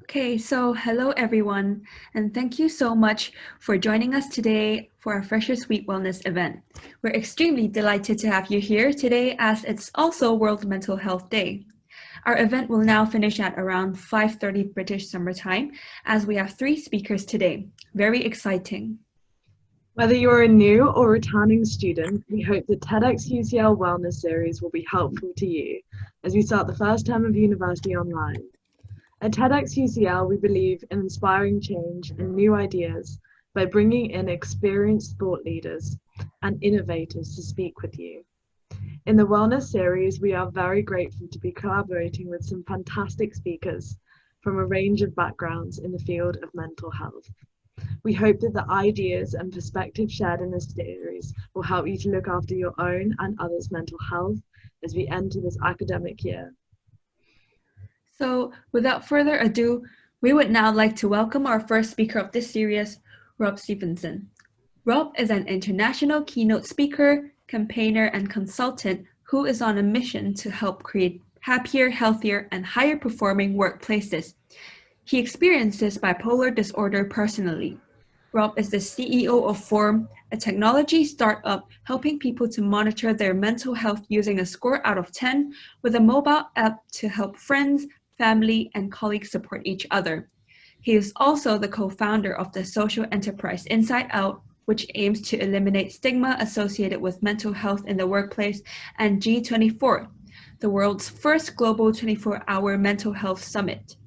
Okay, so hello everyone, and thank you so much for joining us today for our Freshers Week Wellness event. We're extremely delighted to have you here today as it's also World Mental Health Day. Our event will now finish at around 5:30 British Summer Time as we have 3 speakers today. Very exciting. Whether you're a new or returning student, we hope the TEDx UCL Wellness Series will be helpful to you as we start the first term of university online. At TEDx UCL, we believe in inspiring change and new ideas by bringing in experienced thought leaders and innovators to speak with you. In the Wellness Series, we are very grateful to be collaborating with some fantastic speakers from a range of backgrounds in the field of mental health. We hope that the ideas and perspectives shared in this series will help you to look after your own and others' mental health as we enter this academic year. So without further ado, we would now like to welcome our first speaker of this series, Rob Stevenson. Rob is an international keynote speaker, campaigner, and consultant who is on a mission to help create happier, healthier, and higher performing workplaces. He experiences bipolar disorder personally. Rob is the CEO of Form, a technology startup helping people to monitor their mental health using a score out of 10 with a mobile app to help friends, family, and colleagues support each other. He is also the co-founder of the social enterprise Inside Out, which aims to eliminate stigma associated with mental health in the workplace, and G24, the world's first global 24-hour mental health summit.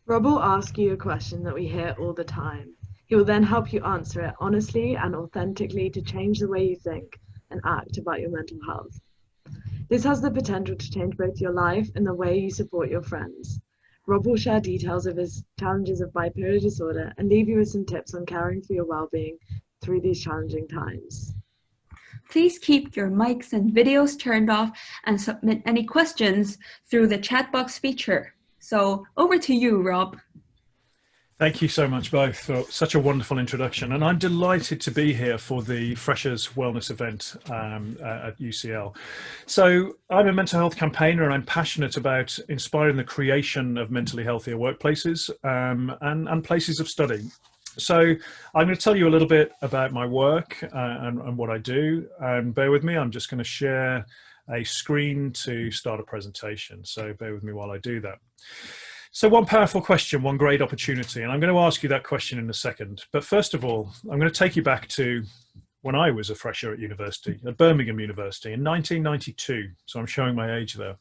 Rob will ask you a question that we hear all the time. He will then help you answer it honestly and authentically to change the way you think and act about your mental health. This has the potential to change both your life and the way you support your friends. Rob will share details of his challenges of bipolar disorder and leave you with some tips on caring for your well-being through these challenging times. Please keep your mics and videos turned off and submit any questions through the chat box feature. So over to you, Rob. Thank you so much both for such a wonderful introduction, and I'm delighted to be here for the Freshers Wellness event at UCL. So I'm a mental health campaigner and I'm passionate about inspiring the creation of mentally healthier workplaces and places of study. So I'm going to tell you a little bit about my work and what I do, and bear with me, I'm just going to share a screen to start a presentation, so bear with me while I do that. So one powerful question, one great opportunity, and I'm going to ask you that question in a second. But first of all, I'm going to take you back to when I was a fresher at university, at Birmingham University in 1992. So I'm showing my age there.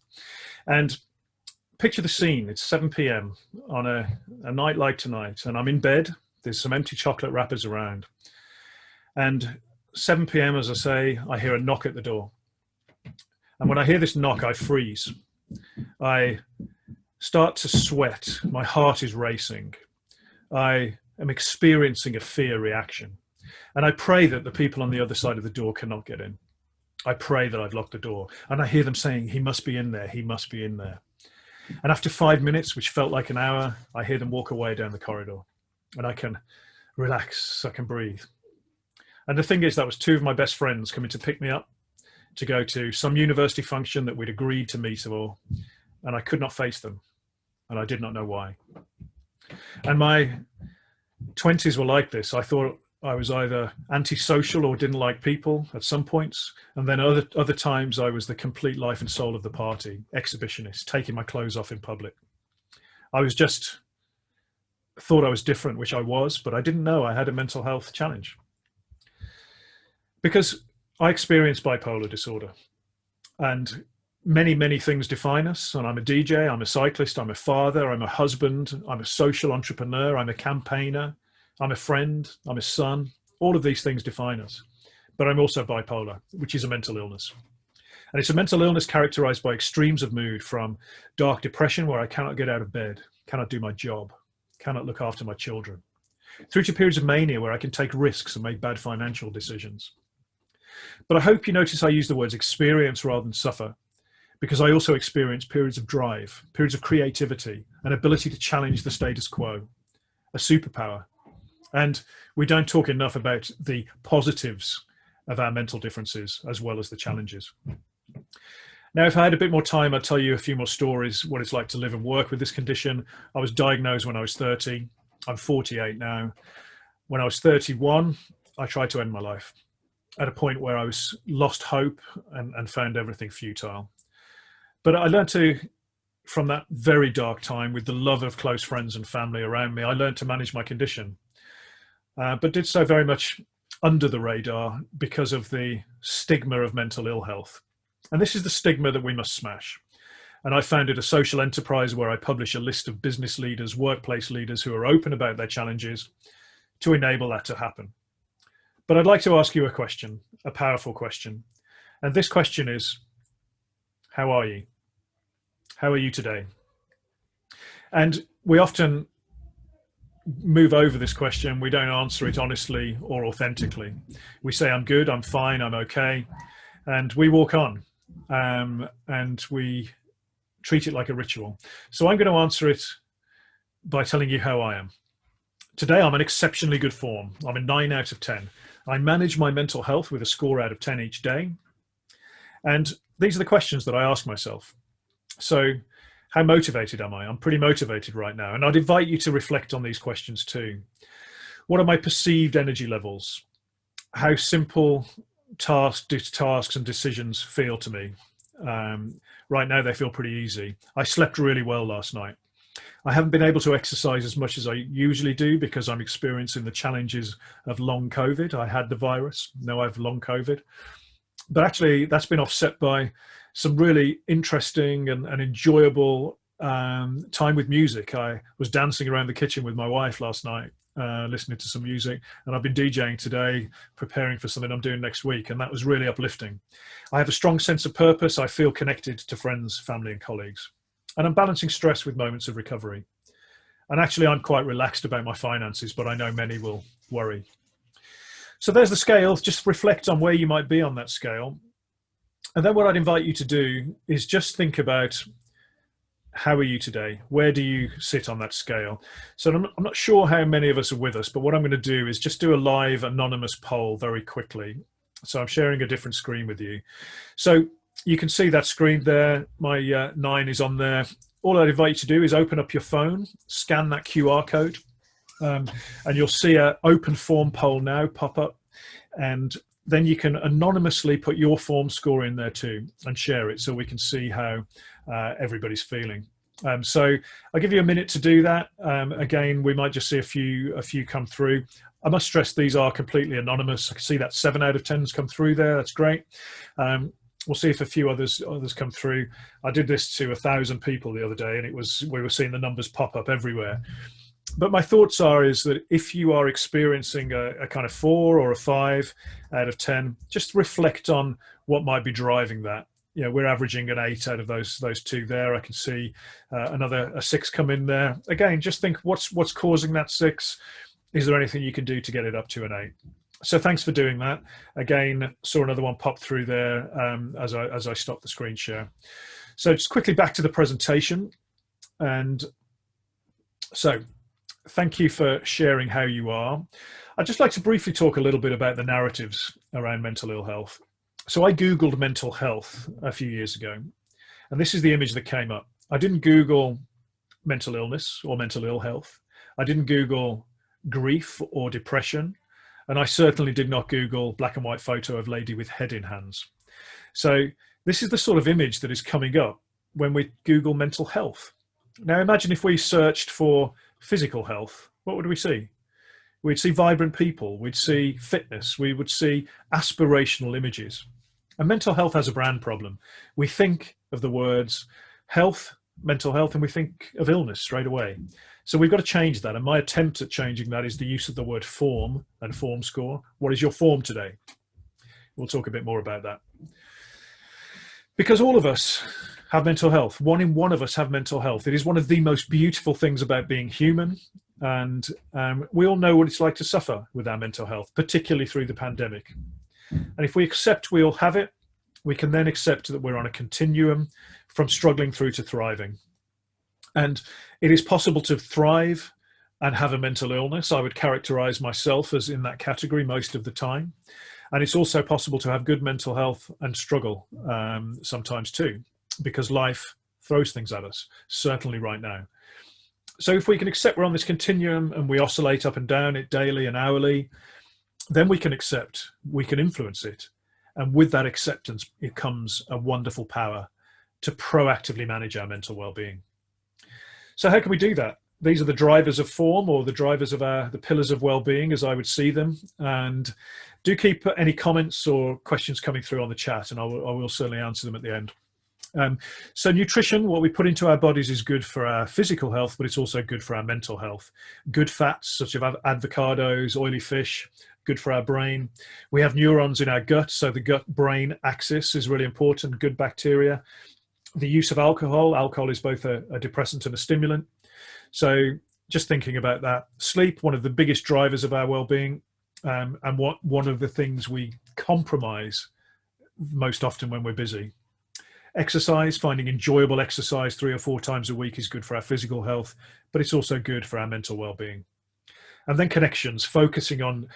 And picture the scene, it's 7 p.m. on a night like tonight, and I'm in bed. There's some empty chocolate wrappers around. And 7 p.m., as I say, I hear a knock at the door. And when I hear this knock, I freeze. I start to sweat. My heart is racing. I am experiencing a fear reaction. And I pray that the people on the other side of the door cannot get in. I pray that I've locked the door. And I hear them saying, he must be in there, he must be in there. And after 5 minutes, which felt like an hour, I hear them walk away down the corridor. And I can relax, I can breathe. And the thing is, that was 2 of my best friends coming to pick me up to go to some university function that we'd agreed to meet for. And I could not face them, and I did not know why. And my 20s were like this. I thought I was either antisocial or didn't like people at some points, and then other times I was the complete life and soul of the party, exhibitionist, taking my clothes off in public. I was just thought I was different, which I was, but I didn't know I had a mental health challenge. Because I experienced bipolar disorder, and many things define us. And I'm a DJ, I'm a cyclist, I'm a father, I'm a husband, I'm a social entrepreneur, I'm a campaigner, I'm a friend, I'm a son. All of these things define us. But I'm also bipolar, which is a mental illness. And it's a mental illness characterized by extremes of mood, from dark depression, where I cannot get out of bed, cannot do my job, cannot look after my children, through to periods of mania where I can take risks and make bad financial decisions. But I hope you notice I use the words experience rather than suffer, because I also experience periods of drive, periods of creativity, an ability to challenge the status quo, a superpower. And we don't talk enough about the positives of our mental differences as well as the challenges. Now, if I had a bit more time, I'd tell you a few more stories, what it's like to live and work with this condition. I was diagnosed when I was 30. I'm 48 now. When I was 31, I tried to end my life at a point where I was lost hope and found everything futile. But I learned to, from that very dark time, with the love of close friends and family around me, I learned to manage my condition, but did so very much under the radar because of the stigma of mental ill health. And this is the stigma that we must smash. And I founded a social enterprise where I publish a list of business leaders, workplace leaders who are open about their challenges to enable that to happen. But I'd like to ask you a question, a powerful question. And this question is, how are you? How are you today? And we often move over this question. We don't answer it honestly or authentically. We say, I'm good, I'm fine, I'm okay. And we walk on, and we treat it like a ritual. So I'm going to answer it by telling you how I am. Today, I'm in exceptionally good form. I'm a 9 out of 10. I manage my mental health with a score out of 10 each day. And these are the questions that I ask myself. So how motivated am I? I'm pretty motivated right now. And I'd invite you to reflect on these questions too. What are my perceived energy levels? How simple tasks and decisions feel to me? Right now, they feel pretty easy. I slept really well last night. I haven't been able to exercise as much as I usually do because I'm experiencing the challenges of long COVID. I had the virus, now I have long COVID. But actually, that's been offset by some really interesting and enjoyable time with music. I was dancing around the kitchen with my wife last night, listening to some music, and I've been DJing today, preparing for something I'm doing next week, and that was really uplifting. I have a strong sense of purpose. I feel connected to friends, family, and colleagues. And I'm balancing stress with moments of recovery. And actually, I'm quite relaxed about my finances, but I know many will worry. So there's the scale. Just reflect on where you might be on that scale. And then what I'd invite you to do is just think about, how are you today? Where do you sit on that scale? So I'm not sure how many of us are with us, but what I'm going to do is just do a live anonymous poll very quickly. So I'm sharing a different screen with you. So you can see that screen there. My 9 is on there. All I'd invite you to do is open up your phone, scan that QR code, and you'll see an open form poll now pop up. And then you can anonymously put your form score in there too and share it so we can see how everybody's feeling. So I'll give you a minute to do that. Again, we might just see a few come through. I must stress these are completely anonymous. I can see that 7 out of 10's come through there. That's great. We'll see if a few others come through. I did this to 1,000 people the other day, and we were seeing the numbers pop up everywhere. But my thoughts is that if you are experiencing a kind of 4 or a 5 out of 10, just reflect on what might be driving that. You know, we're averaging an 8 out of those 2 there. I can see a 6 come in there. Again, just think what's causing that 6. Is there anything you can do to get it up to an 8? So thanks for doing that. Again, saw another one pop through there as I stopped the screen share. So just quickly back to the presentation. And so thank you for sharing how you are. I'd just like to briefly talk a little bit about the narratives around mental ill health. So I Googled mental health a few years ago, and this is the image that came up. I didn't Google mental illness or mental ill health. I didn't Google grief or depression. And I certainly did not Google black and white photo of lady with head in hands. So this is the sort of image that is coming up when we Google mental health. Now imagine if we searched for physical health, what would we see? We'd see vibrant people, we'd see fitness, we would see aspirational images. And mental health has a brand problem. We think of the words health, mental health, and we think of illness straight away. So we've got to change that. And my attempt at changing that is the use of the word form and form score. What is your form today? We'll talk a bit more about that. Because all of us have mental health. 1 in 1 of us have mental health. It is one of the most beautiful things about being human. And we all know what it's like to suffer with our mental health, particularly through the pandemic. And if we accept we all have it, we can then accept that we're on a continuum from struggling through to thriving. And it is possible to thrive and have a mental illness. I would characterize myself as in that category most of the time. And it's also possible to have good mental health and struggle sometimes too, because life throws things at us, certainly right now. So if we can accept we're on this continuum and we oscillate up and down it daily and hourly, then we can accept, we can influence it. And with that acceptance, it comes a wonderful power to proactively manage our mental well-being. So how can we do that? These are the drivers of form, or the drivers of the pillars of well-being, as I would see them. And do keep any comments or questions coming through on the chat, and I will certainly answer them at the end. So nutrition, what we put into our bodies, is good for our physical health, but it's also good for our mental health. Good fats, such as avocados, oily fish, good for our brain. We have neurons in our gut, so the gut-brain axis is really important, good bacteria. The use of alcohol is both a depressant and a stimulant. So just thinking about that. Sleep, one of the biggest drivers of our well-being, and one of the things we compromise most often when we're busy. Exercise, finding enjoyable exercise 3 or 4 times a week is good for our physical health, but it's also good for our mental well-being. And then connections, focusing on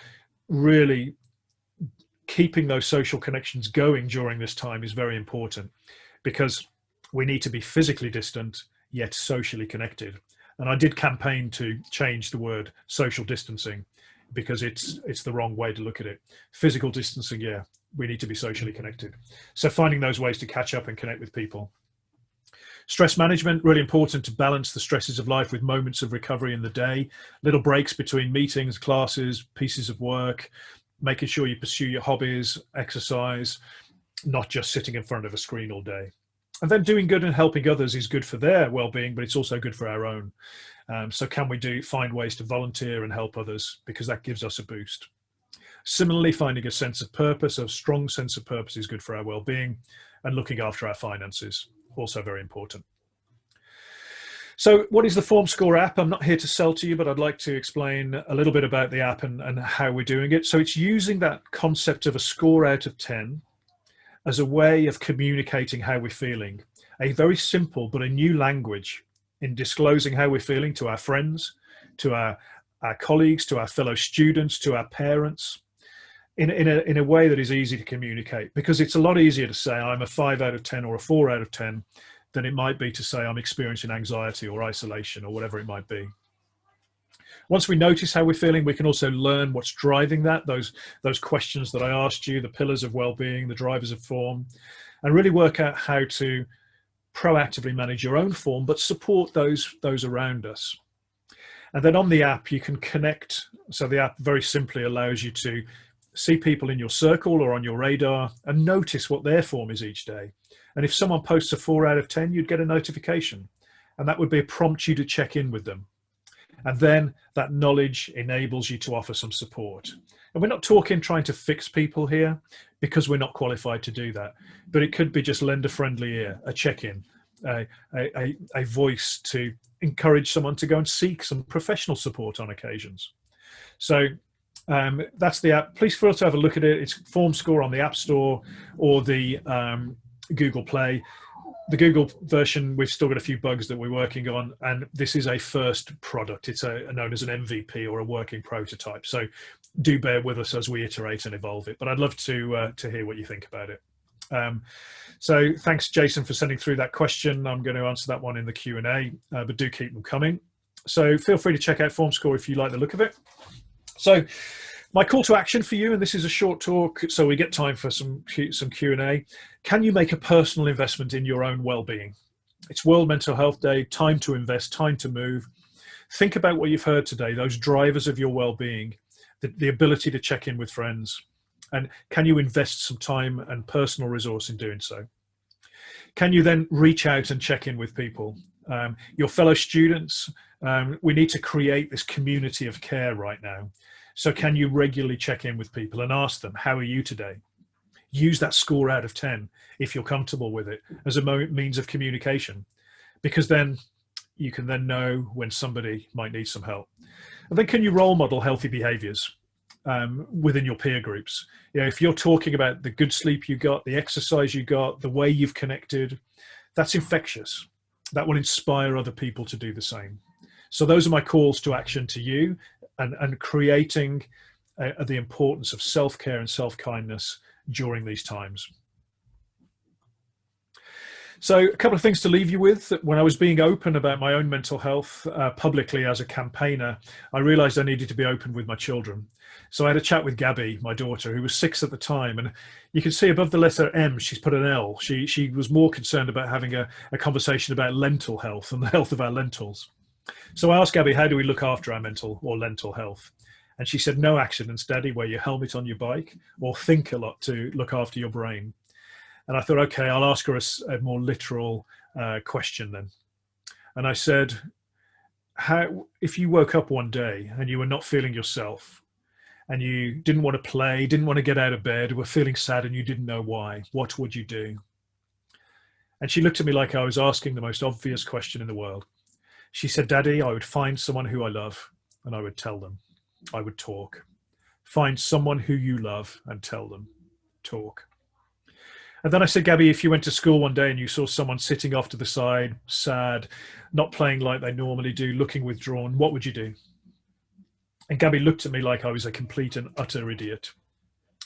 really keeping those social connections going during this time is very important, because we need to be physically distant yet socially connected. And I did campaign to change the word social distancing, because it's the wrong way to look at it. Physical distancing, yeah, we need to be socially connected. So finding those ways to catch up and connect with people. Stress management, really important to balance the stresses of life with moments of recovery in the day, little breaks between meetings, classes, pieces of work, making sure you pursue your hobbies, exercise, not just sitting in front of a screen all day. And then doing good and helping others is good for their well-being, but it's also good for our own. So can we find ways to volunteer and help others, because that gives us a boost. Similarly, finding a sense of purpose, a strong sense of purpose, is good for our well-being, and looking after our finances, also very important. So what is the FormScore app? I'm not here to sell to you, but I'd like to explain a little bit about the app and how we're doing it. So it's using that concept of a score out of 10 as a way of communicating how we're feeling. A very simple but a new language in disclosing how we're feeling to our friends, to our colleagues, to our fellow students, to our parents, in a way that is easy to communicate, because it's a lot easier to say I'm a 5 out of 10 or a 4 out of 10 than it might be to say I'm experiencing anxiety or isolation or whatever it might be. Once we notice how we're feeling, we can also learn what's driving that, those questions that I asked you, the pillars of well-being, the drivers of form, and really work out how to proactively manage your own form, but support those around us. And then on the app, you can connect. So the app very simply allows you to see people in your circle or on your radar and notice what their form is each day. And if someone posts a 4 out of 10, you'd get a notification, and that would be a prompt you to check in with them. And then that knowledge enables you to offer some support. And we're not trying to fix people here, because we're not qualified to do that. But it could be just lend a friendly ear, a check-in, a voice to encourage someone to go and seek some professional support on occasions. So that's the app. Please feel free to have a look at it. It's FormScore on the App Store or the Google Play. The Google version, we've still got a few bugs that we're working on, and this is a first product. It's known as an MVP, or a working prototype. So do bear with us as we iterate and evolve it. But I'd love to hear what you think about it. So thanks, Jason, for sending through that question. I'm going to answer that one in the Q&A, but do keep them coming. So feel free to check out FormScore if you like the look of it. So my call to action for you, and this is a short talk, so we get time for some Q&A. Can you make a personal investment in your own well-being? It's World Mental Health Day, time to invest, time to move. Think about what you've heard today, those drivers of your well-being, the ability to check in with friends, and can you invest some time and personal resource in doing so? Can you then reach out and check in with people? Your fellow students, we need to create this community of care right now. So can you regularly check in with people and ask them, how are you today? Use that score out of 10, if you're comfortable with it, as a means of communication, because then you can then know when somebody might need some help. And then can you role model healthy behaviors within your peer groups? You know, if you're talking about the good sleep you got, the exercise you got, the way you've connected, that's infectious. That will inspire other people to do the same. So those are my calls to action to you, and creating the importance of self-care and self-kindness during these times. So a couple of things to leave you with. When I was being open about my own mental health publicly as a campaigner, I realized I needed to be open with my children. So I had a chat with Gabby, my daughter, who was 6 at the time. And you can see above the letter M, she's put an L. She was more concerned about having a conversation about lentil health and the health of our lentils. So I asked Gabby, how do we look after our mental or lentil health? And she said, no accidents, Daddy, wear your helmet on your bike, or think a lot to look after your brain. And I thought, okay, I'll ask her a more literal question then. And I said, if you woke up one day and you were not feeling yourself, and you didn't want to play, didn't want to get out of bed, were feeling sad and you didn't know why, what would you do? And she looked at me like I was asking the most obvious question in the world. She said, Daddy, I would find someone who I love and I would tell them. I would talk. Find someone who you love and tell them. Talk. And then I said, Gabby, if you went to school one day and you saw someone sitting off to the side, sad, not playing like they normally do, looking withdrawn, what would you do? And Gabby looked at me like I was a complete and utter idiot.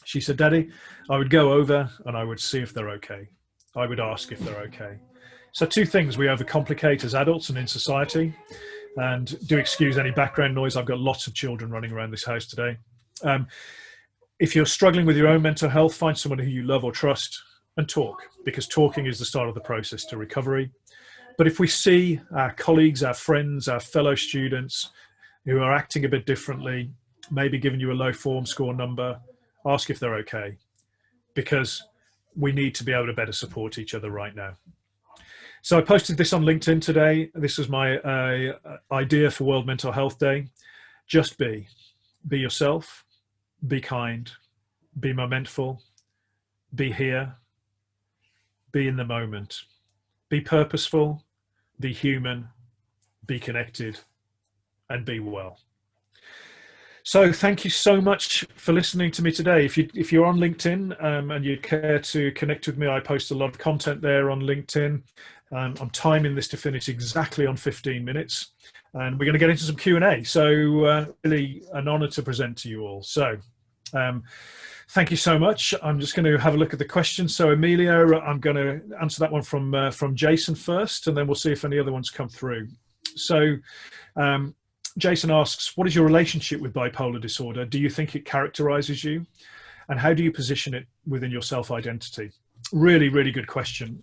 She said, Daddy, I would go over and I would see if they're okay. I would ask if they're okay. So 2 things we overcomplicate as adults and in society. And do excuse any background noise. I've got lots of children running around this house today. If you're struggling with your own mental health, find someone who you love or trust and talk, because talking is the start of the process to recovery. But if we see our colleagues, our friends, our fellow students who are acting a bit differently, maybe giving you a low form score number, ask if they're okay, because we need to be able to better support each other right now. So I posted this on LinkedIn today. This was my idea for World Mental Health Day. Just be yourself, be kind, be momentful, be here, be in the moment, be purposeful, be human, be connected, and be well. So thank you so much for listening to me today. If you're on LinkedIn and you care to connect with me, I post a lot of content there on LinkedIn. I'm timing this to finish exactly on 15 minutes, and we're going to get into some Q&A. So really an honor to present to you all. So thank you so much. I'm just going to have a look at the questions. So Amelia, I'm going to answer that one from Jason first, and then we'll see if any other ones come through. So Jason asks, what is your relationship with bipolar disorder? Do you think it characterizes you? And how do you position it within your self-identity? Really, really good question.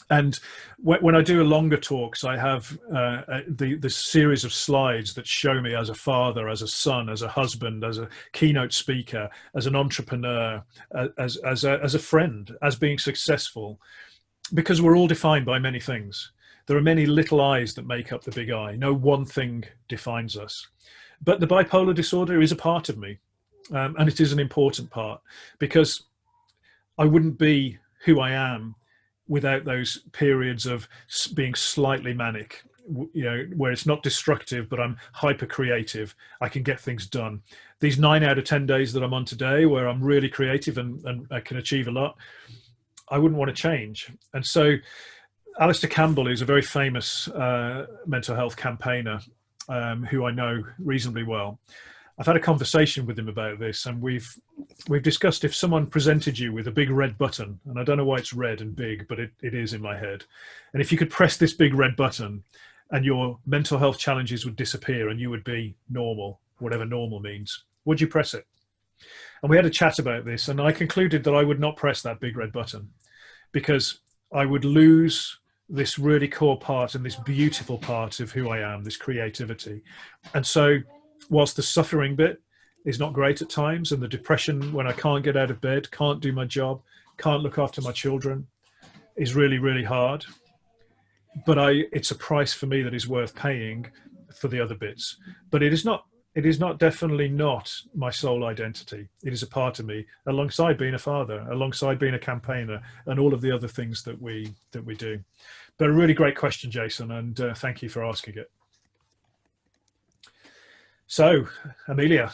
And when I do longer talks, I have the series of slides that show me as a father, as a son, as a husband, as a keynote speaker, as an entrepreneur, as a friend, as being successful, because we're all defined by many things. There are many little I's that make up the big I. No one thing defines us. But the bipolar disorder is a part of me, and it is an important part, because I wouldn't be who I am without those periods of being slightly manic, you know, where it's not destructive, but I'm hyper creative. I can get things done. These 9 out of 10 days that I'm on today, where I'm really creative and I can achieve a lot, I wouldn't want to change. And so Alistair Campbell is a very famous mental health campaigner who I know reasonably well. I've had a conversation with him about this, and we've discussed if someone presented you with a big red button, and I don't know why it's red and big, but it is in my head. And if you could press this big red button and your mental health challenges would disappear and you would be normal, whatever normal means, would you press it? And we had a chat about this, and I concluded that I would not press that big red button, because I would lose this really core part and this beautiful part of who I am, this creativity. And so whilst the suffering bit is not great at times, and the depression when I can't get out of bed, can't do my job, can't look after my children, is really, really hard. But it's a price for me that is worth paying for the other bits. But it is definitely not my sole identity. It is a part of me, alongside being a father, alongside being a campaigner, and all of the other things that we do. But a really great question, Jason, and thank you for asking it. So, Amelia.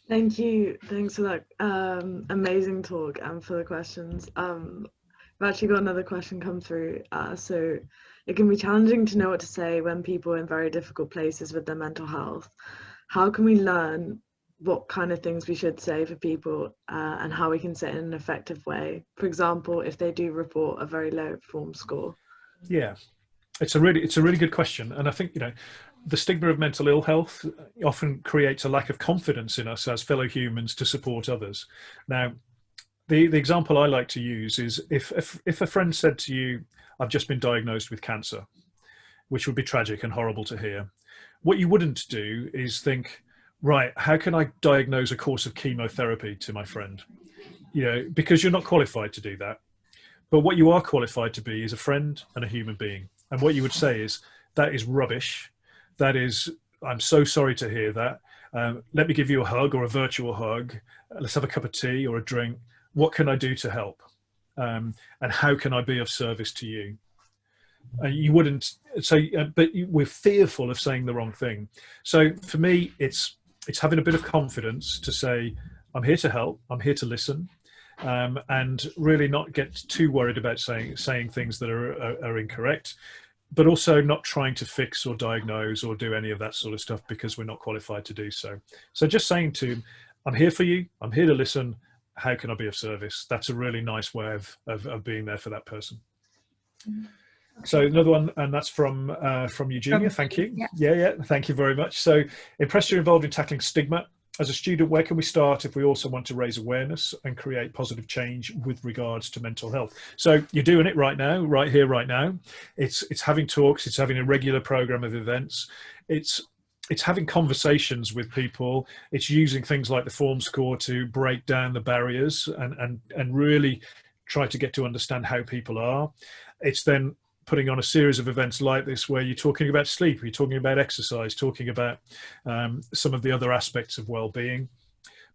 Thank you. Thanks for that amazing talk and for the questions. I've actually got another question come through. So it can be challenging to know what to say when people are in very difficult places with their mental health. How can we learn what kind of things we should say for people and how we can say it in an effective way. For example, if they do report a very low form score. Yeah, it's a really good question, and I think the stigma of mental ill health often creates a lack of confidence in us as fellow humans to support others. Now, the example I like to use is if a friend said to you, "I've just been diagnosed with cancer," which would be tragic and horrible to hear. What you wouldn't do is think, right, how can I diagnose a course of chemotherapy to my friend? Because you're not qualified to do that. But what you are qualified to be is a friend and a human being. And what you would say is, that is rubbish. That is, I'm so sorry to hear that. Let me give you a hug or a virtual hug. Let's have a cup of tea or a drink. What can I do to help? And how can I be of service to you? You wouldn't say, but we're fearful of saying the wrong thing. So for me, it's having a bit of confidence to say, I'm here to help. I'm here to listen. And really not get too worried about saying things that are incorrect, but also not trying to fix or diagnose or do any of that sort of stuff because we're not qualified to do so. So just saying to them, I'm here for you, I'm here to listen, how can I be of service? That's a really nice way of being there for that person. Okay. So another one, and that's from Eugenia, thank you. Yeah, thank you very much. So, impressed you're involved in tackling stigma. As a student, where can we start if we also want to raise awareness and create positive change with regards to mental health? So you're doing it right now, right here, right now. It's having talks, it's having a regular program of events. It's having conversations with people. It's using things like the form score to break down the barriers and really try to get to understand how people are. It's then putting on a series of events like this where you're talking about sleep, you're talking about exercise, talking about some of the other aspects of well-being.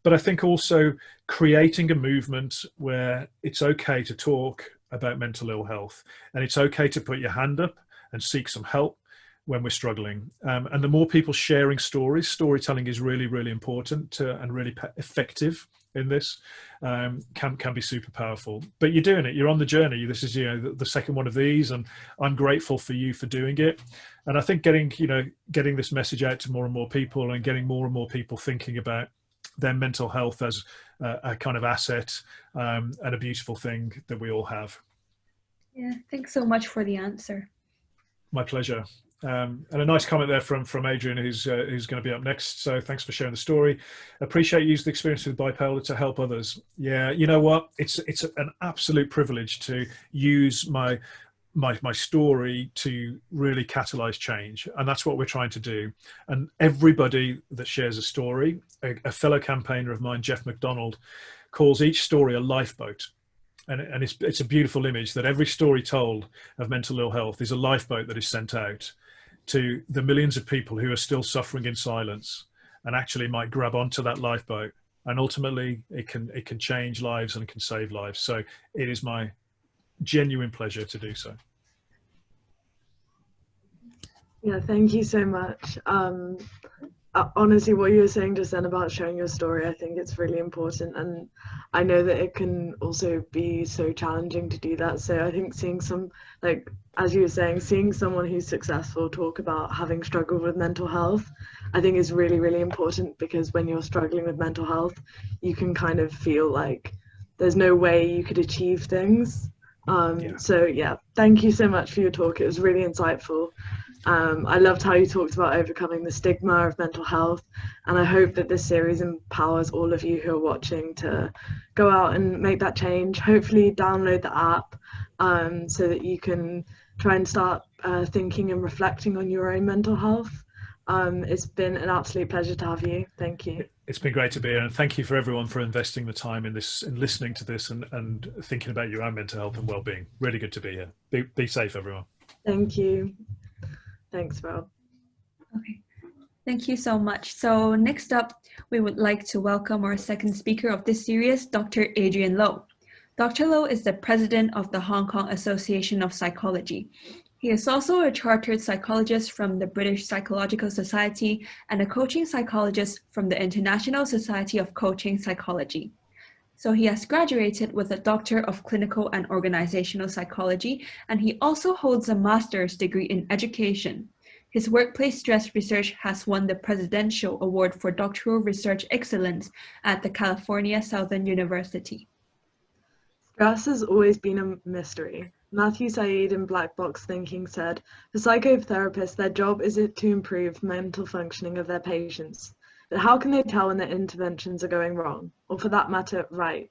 But I think also creating a movement where it's okay to talk about mental ill health, and it's okay to put your hand up and seek some help when we're struggling. And the more people sharing stories, storytelling is really, really important and really effective in this, can be super powerful. But you're doing it, you're on the journey. This is the second one of these, and I'm grateful for you for doing it. And I think getting this message out to more and more people, and getting more and more people thinking about their mental health as a kind of asset, and a beautiful thing that we all have. Yeah, thanks so much for the answer. My pleasure. And a nice comment there from Adrian, who's going to be up next. So thanks for sharing the story. Appreciate you using the experience with bipolar to help others. Yeah, you know what? It's an absolute privilege to use my story to really catalyze change, and that's what we're trying to do. And everybody that shares a story, a fellow campaigner of mine, Jeff McDonald, calls each story a lifeboat. And it's a beautiful image that every story told of mental ill health is a lifeboat that is sent out to the millions of people who are still suffering in silence, and actually might grab onto that lifeboat, and ultimately it can change lives and can save lives. So it is my genuine pleasure to do so. Yeah, thank you so much. Honestly, what you were saying just then about sharing your story, I think it's really important, and I know that it can also be so challenging to do that. So I think seeing as you were saying, seeing someone who's successful talk about having struggled with mental health, I think is really, really important, because when you're struggling with mental health, you can kind of feel like there's no way you could achieve things. So yeah, thank you so much for your talk. It was really insightful. I loved how you talked about overcoming the stigma of mental health, and I hope that this series empowers all of you who are watching to go out and make that change. Hopefully download the app so that you can try and start thinking and reflecting on your own mental health. It's been an absolute pleasure to have you. Thank you. It's been great to be here, and thank you for everyone for investing the time in this and listening to this and thinking about your own mental health and well-being. Really good to be here. Be safe, everyone. Thank you. Thanks, Rob. Okay, thank you so much. So next up, we would like to welcome our second speaker of this series, Dr. Adrian Low. Dr. Low is the president of the Hong Kong Association of Psychology. He is also a chartered psychologist from the British Psychological Society and a coaching psychologist from the International Society of Coaching Psychology. So he has graduated with a Doctor of Clinical and Organizational Psychology, and he also holds a master's degree in education. His workplace stress research has won the Presidential Award for Doctoral Research Excellence at the California Southern University. Stress has always been a mystery. Matthew Said in Black Box Thinking said, for psychotherapists, their job is to improve mental functioning of their patients. But how can they tell when their interventions are going wrong, or for that matter, right?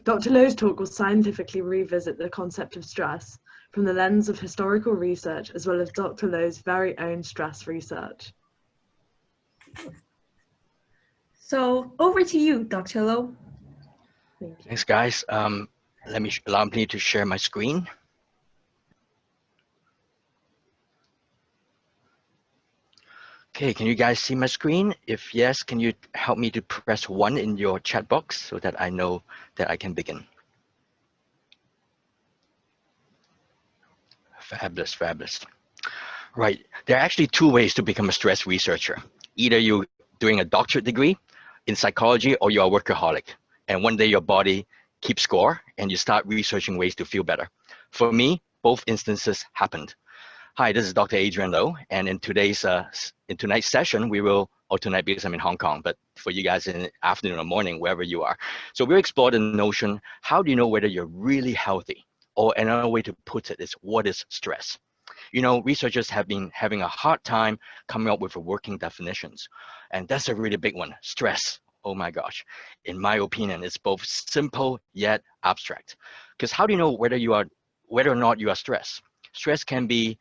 Dr. Lowe's talk will scientifically revisit the concept of stress from the lens of historical research, as well as Dr. Lowe's very own stress research. So over to you, Dr. Lowe. Thank you. Thanks, guys. Allow me to share my screen. Okay, can you guys see my screen? If yes, can you help me to press 1 in your chat box so that I know that I can begin? Fabulous, fabulous. Right, there are actually 2 ways to become a stress researcher. Either you're doing a doctorate degree in psychology or you're a workaholic. And one day your body keeps score and you start researching ways to feel better. For me, both instances happened. Hi, this is Dr. Adrian Lowe, and in tonight's session, we will, or tonight because I'm in Hong Kong, but for you guys in the afternoon or morning, wherever you are. So we'll explore the notion, how do you know whether you're really healthy? Or another way to put it is, what is stress? You know, researchers have been having a hard time coming up with working definitions, and that's a really big one, stress. Oh my gosh. In my opinion, it's both simple yet abstract. Because how do you know whether or not you are stressed? Stress can be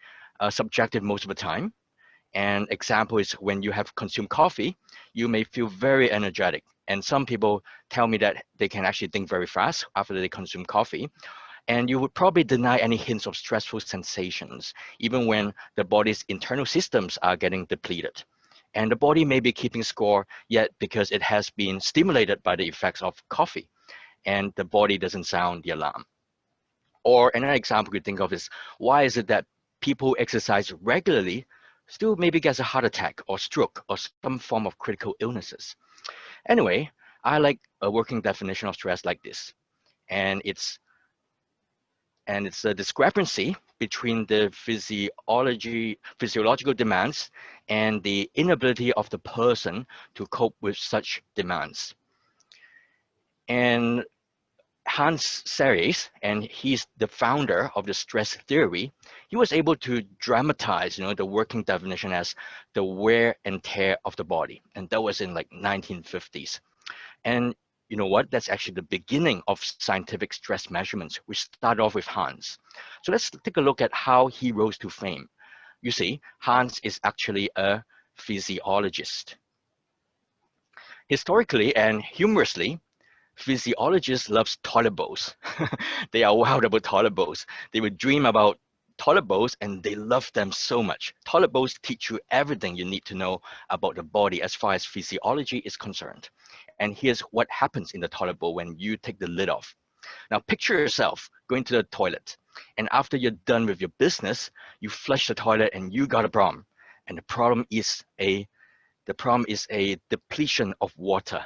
subjective most of the time. An example is when you have consumed coffee, you may feel very energetic. And some people tell me that they can actually think very fast after they consume coffee. And you would probably deny any hints of stressful sensations, even when the body's internal systems are getting depleted. And the body may be keeping score, yet because it has been stimulated by the effects of coffee, and the body doesn't sound the alarm. Or another example you think of is, why is it that people exercise regularly still maybe gets a heart attack or stroke or some form of critical illnesses? Anyway, I like a working definition of stress like this. And it's a discrepancy between the physiological demands and the inability of the person to cope with such demands. And Hans Selye, and he's the founder of the stress theory, he was able to dramatize, the working definition as the wear and tear of the body. And that was in like 1950s. And you know what? That's actually the beginning of scientific stress measurements, which started off with Hans. So let's take a look at how he rose to fame. You see, Hans is actually a physiologist. Historically and humorously, physiologists love toilet bowls. They are wild about toilet bowls. They would dream about toilet bowls and they love them so much. Toilet bowls teach you everything you need to know about the body as far as physiology is concerned. And here's what happens in the toilet bowl when you take the lid off. Now picture yourself going to the toilet, and after you're done with your business, you flush the toilet and you got a problem. And the problem is a depletion of water.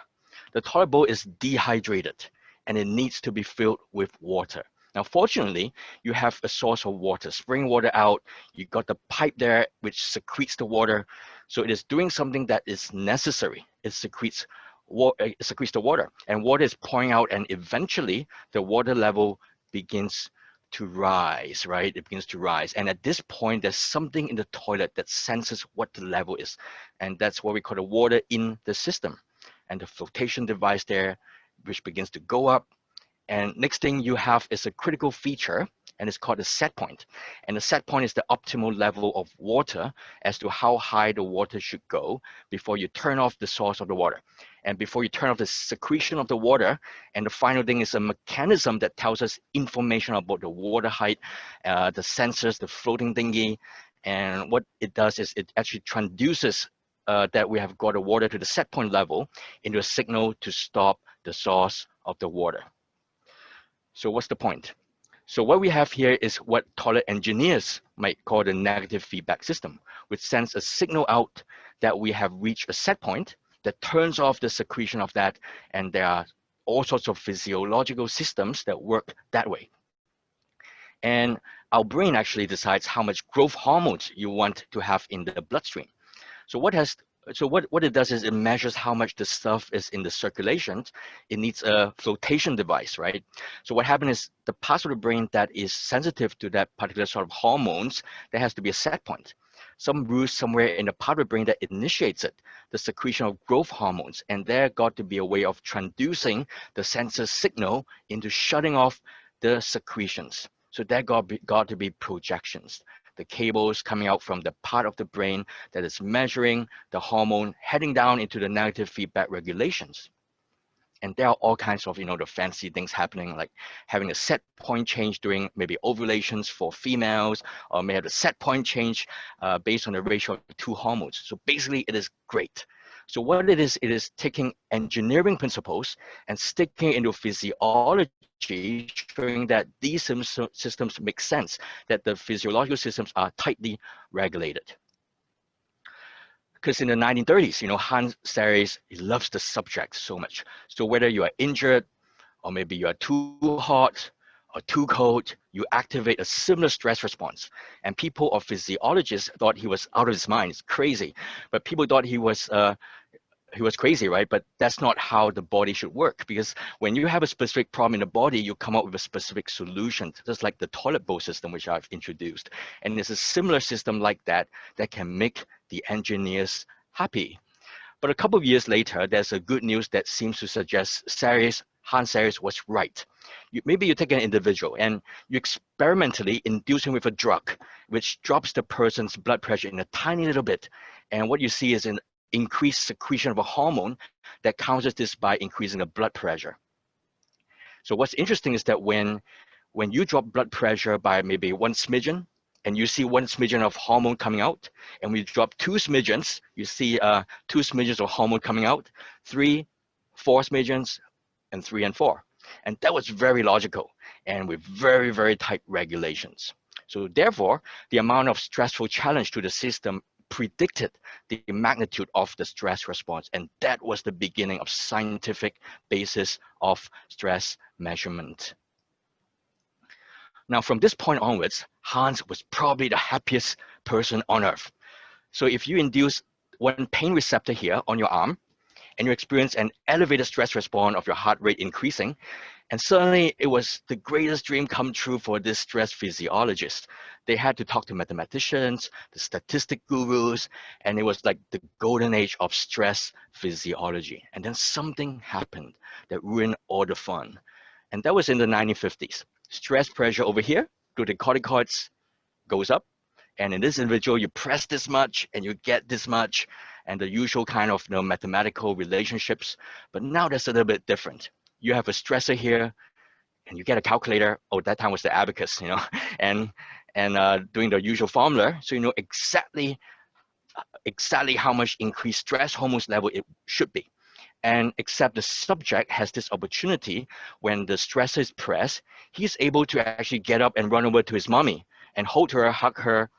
The toilet bowl is dehydrated and it needs to be filled with water. Now, fortunately, you have a source of water, spring water out. You got the pipe there, which secretes the water. So it is doing something that is necessary. It secretes the water, and water is pouring out, and eventually the water level begins to rise, right? It begins to rise. And at this point, there's something in the toilet that senses what the level is. And that's what we call the water in the system. And the flotation device there, which begins to go up. And next thing you have is a critical feature, and it's called the set point. And the set point is the optimal level of water as to how high the water should go before you turn off the source of the water. And before you turn off the secretion of the water. And the final thing is a mechanism that tells us information about the water height, the sensors, the floating thingy. And what it does is it actually transduces that we have got the water to the set point level into a signal to stop the source of the water. So what's the point? So what we have here is what toilet engineers might call the negative feedback system, which sends a signal out that we have reached a set point that turns off the secretion of that, and there are all sorts of physiological systems that work that way. And our brain actually decides how much growth hormones you want to have in the bloodstream. So what it does is it measures how much the stuff is in the circulation. It needs a flotation device, right? So what happens is the parts of the brain that is sensitive to that particular sort of hormones, there has to be a set point. Some root somewhere in the part of the brain that initiates it, the secretion of growth hormones, and there got to be a way of transducing the sensor signal into shutting off the secretions. So there got to be projections, the cables coming out from the part of the brain that is measuring the hormone heading down into the negative feedback regulations. And there are all kinds of, the fancy things happening, like having a set point change during maybe ovulations for females, or may have a set point change based on the ratio of the two hormones. So basically it is great. So what it is taking engineering principles and sticking into physiology, showing that these systems make sense, that the physiological systems are tightly regulated. Because in the 1930s, Hans Serres, he loves the subject so much. So whether you are injured, or maybe you are too hot or too cold, you activate a similar stress response. And people or physiologists thought he was out of his mind. It's crazy. But people thought he was crazy, right? But that's not how the body should work, because when you have a specific problem in the body, you come up with a specific solution, just like the toilet bowl system, which I've introduced. And there's a similar system like that that can make the engineers happy. But a couple of years later, there's a good news that seems to suggest Hans Serres was right. Maybe you take an individual and you experimentally induce him with a drug, which drops the person's blood pressure in a tiny little bit. And what you see is an increased secretion of a hormone that counters this by increasing the blood pressure. So what's interesting is that when you drop blood pressure by maybe 1 smidgen, and you see 1 smidgen of hormone coming out, and we drop 2 smidgens, you see 2 smidgens of hormone coming out, 3, 4 smidgens, and 3 and 4. And that was very logical and with very, very tight regulations. So therefore, the amount of stressful challenge to the system predicted the magnitude of the stress response. And that was the beginning of scientific basis of stress measurement. Now, from this point onwards, Hans was probably the happiest person on earth. So if you induce one pain receptor here on your arm, and you experience an elevated stress response of your heart rate increasing, and suddenly it was the greatest dream come true for this stress physiologist. They had to talk to mathematicians, the statistic gurus, and it was like the golden age of stress physiology. And then something happened that ruined all the fun. And that was in the 1950s. Stress pressure over here, glucocorticoids goes up. And in this individual, you press this much and you get this much, and the usual kind of mathematical relationships. But now that's a little bit different. You have a stressor here, and you get a calculator. Oh, that time was the abacus, and doing the usual formula, so you know exactly how much increased stress hormones level it should be. And except the subject has this opportunity, when the stressor is pressed, he's able to actually get up and run over to his mommy and hold her, hug her,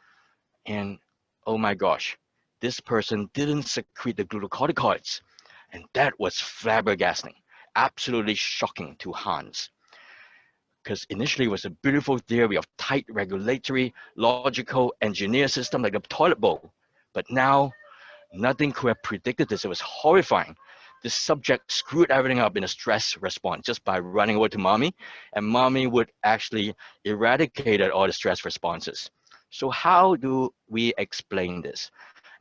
and oh my gosh, this person didn't secrete the glucocorticoids. And that was flabbergasting, absolutely shocking to Hans. Because initially it was a beautiful theory of tight regulatory, logical, engineered system like the toilet bowl. But now, nothing could have predicted this. It was horrifying. The subject screwed everything up in a stress response just by running over to mommy, and mommy would actually eradicate all the stress responses. So how do we explain this?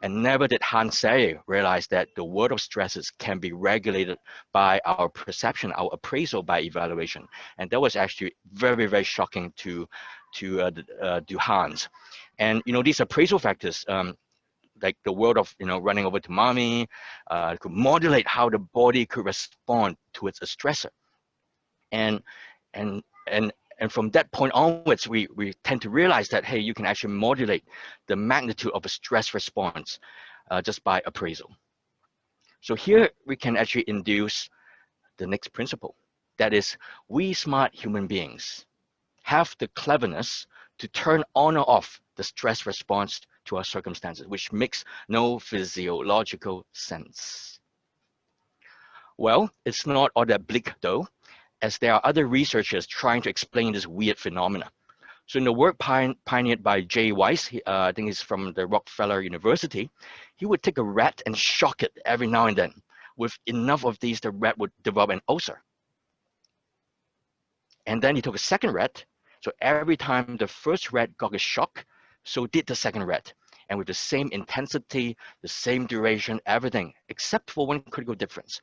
And never did Hans Serres realize that the world of stresses can be regulated by our perception, our appraisal by evaluation. And that was actually very, very shocking to Hans. And these appraisal factors, like the world of running over to mommy, could modulate how the body could respond towards a stressor. And from that point onwards, we tend to realize that, hey, you can actually modulate the magnitude of a stress response just by appraisal. So here we can actually induce the next principle. That is, we smart human beings have the cleverness to turn on or off the stress response to our circumstances, which makes no physiological sense. Well, it's not all that bleak though, as there are other researchers trying to explain this weird phenomena. So in the work pioneered by Jay Weiss, I think he's from the Rockefeller University, he would take a rat and shock it every now and then. With enough of these, the rat would develop an ulcer. And then he took a second rat. So every time the first rat got a shock, so did the second rat. And with the same intensity, the same duration, everything, except for one critical difference.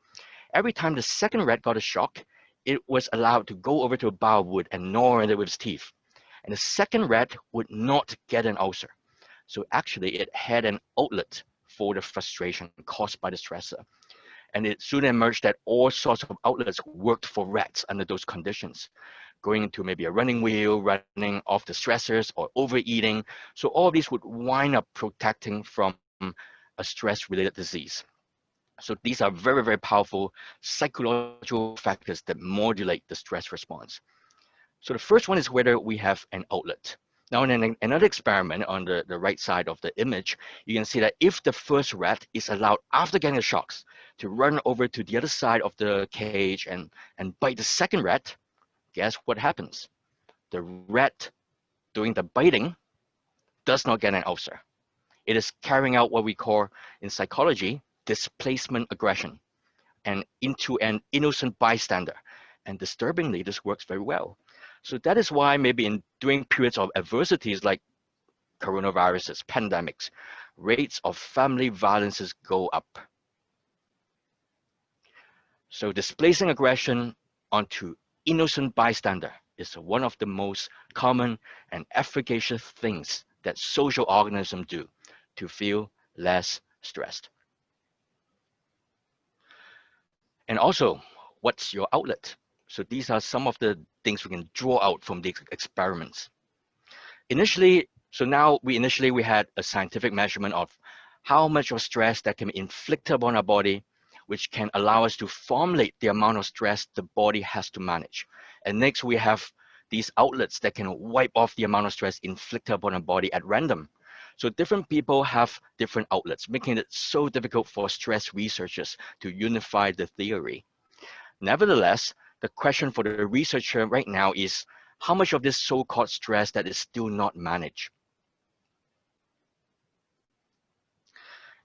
Every time the second rat got a shock, it was allowed to go over to a bar of wood and gnaw at it with its teeth. And the second rat would not get an ulcer. So actually it had an outlet for the frustration caused by the stressor. And it soon emerged that all sorts of outlets worked for rats under those conditions, going into maybe a running wheel, running off the stressors, or overeating. So all of these would wind up protecting from a stress-related disease. So these are very, very powerful psychological factors that modulate the stress response. So the first one is whether we have an outlet. Now in another experiment on the right side of the image, you can see that if the first rat is allowed after getting the shocks to run over to the other side of the cage and bite the second rat, guess what happens? The rat doing the biting does not get an ulcer. It is carrying out what we call in psychology displacement aggression and into an innocent bystander. And disturbingly, this works very well. So that is why maybe during periods of adversities like coronaviruses, pandemics, rates of family violences go up. So displacing aggression onto innocent bystander is one of the most common and efficacious things that social organisms do to feel less stressed. And also, what's your outlet? So these are some of the things we can draw out from these experiments. Initially we had a scientific measurement of how much of stress that can be inflicted upon our body, which can allow us to formulate the amount of stress the body has to manage. And next we have these outlets that can wipe off the amount of stress inflicted upon our body at random. So different people have different outlets, making it so difficult for stress researchers to unify the theory. Nevertheless, the question for the researcher right now is how much of this so-called stress that is still not managed.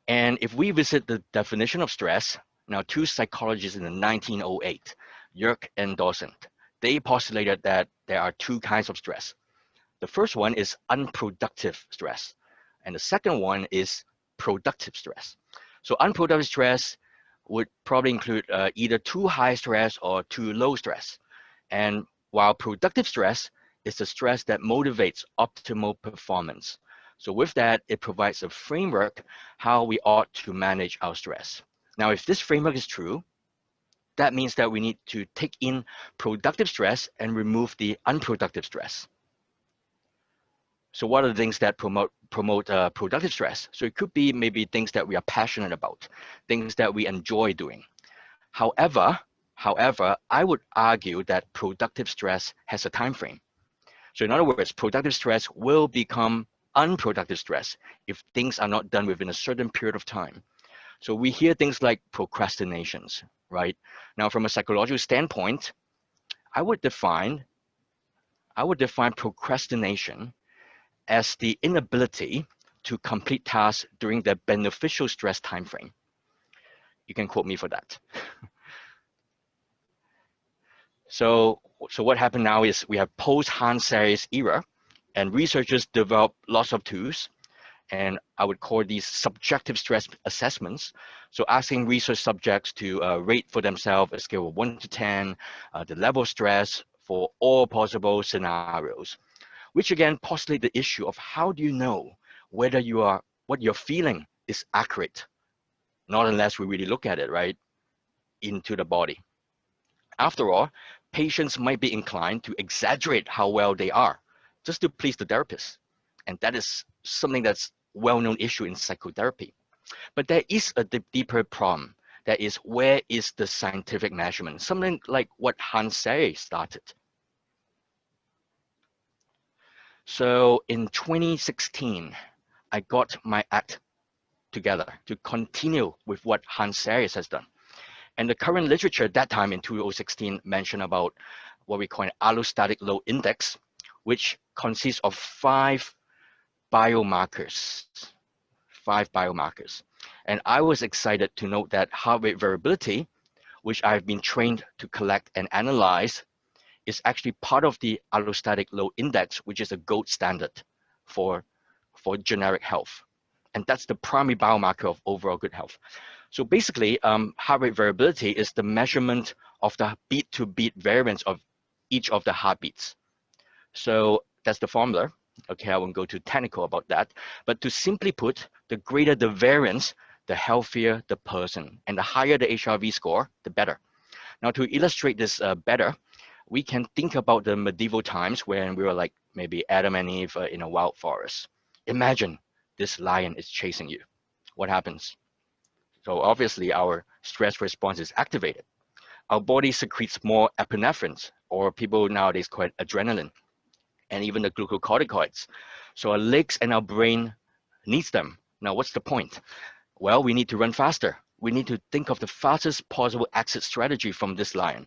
And if we visit the definition of stress, now two psychologists in the 1908, Yerkes and Dawson, they postulated that there are two kinds of stress. The first one is unproductive stress, and the second one is productive stress. So unproductive stress would probably include either too high stress or too low stress. And while productive stress is the stress that motivates optimal performance. So with that, it provides a framework how we ought to manage our stress. Now, if this framework is true, that means that we need to take in productive stress and remove the unproductive stress. So what are the things that promote productive stress? So it could be maybe things that we are passionate about, things that we enjoy doing. However, I would argue that productive stress has a time frame. So in other words, productive stress will become unproductive stress if things are not done within a certain period of time. So we hear things like procrastinations, right? Now, from a psychological standpoint, I would define procrastination as the inability to complete tasks during the beneficial stress time frame. You can quote me for that. So what happened now is we have post-Hans Selye's era, and researchers developed lots of tools, and I would call these subjective stress assessments. So asking research subjects to rate for themselves a scale of 1 to 10, the level of stress for all possible scenarios, which again postulate the issue of how do you know whether what you're feeling is accurate, not unless we really look at it, right, into the body. After all, patients might be inclined to exaggerate how well they are just to please the therapist. And that is something that's well-known issue in psychotherapy. But there is a deeper problem. That is, where is the scientific measurement? Something like what Hans Selye started. So in 2016, I got my act together to continue with what Hans Selye has done. And the current literature at that time in 2016 mentioned about what we call an allostatic load index, which consists of five biomarkers. And I was excited to note that heart rate variability, which I've been trained to collect and analyze, is actually part of the allostatic load index, which is a gold standard for generic health. And that's the primary biomarker of overall good health. So basically, heart rate variability is the measurement of the beat-to-beat variance of each of the heartbeats. So that's the formula. Okay, I won't go too technical about that. But to simply put, the greater the variance, the healthier the person. And the higher the HRV score, the better. Now, to illustrate this better, we can think about the medieval times when we were like maybe Adam and Eve in a wild forest. Imagine this lion is chasing you. What happens? So obviously our stress response is activated. Our body secretes more epinephrine, or people nowadays call it adrenaline, and even the glucocorticoids. So our legs and our brain needs them. Now, what's the point? Well, we need to run faster. We need to think of the fastest possible exit strategy from this lion.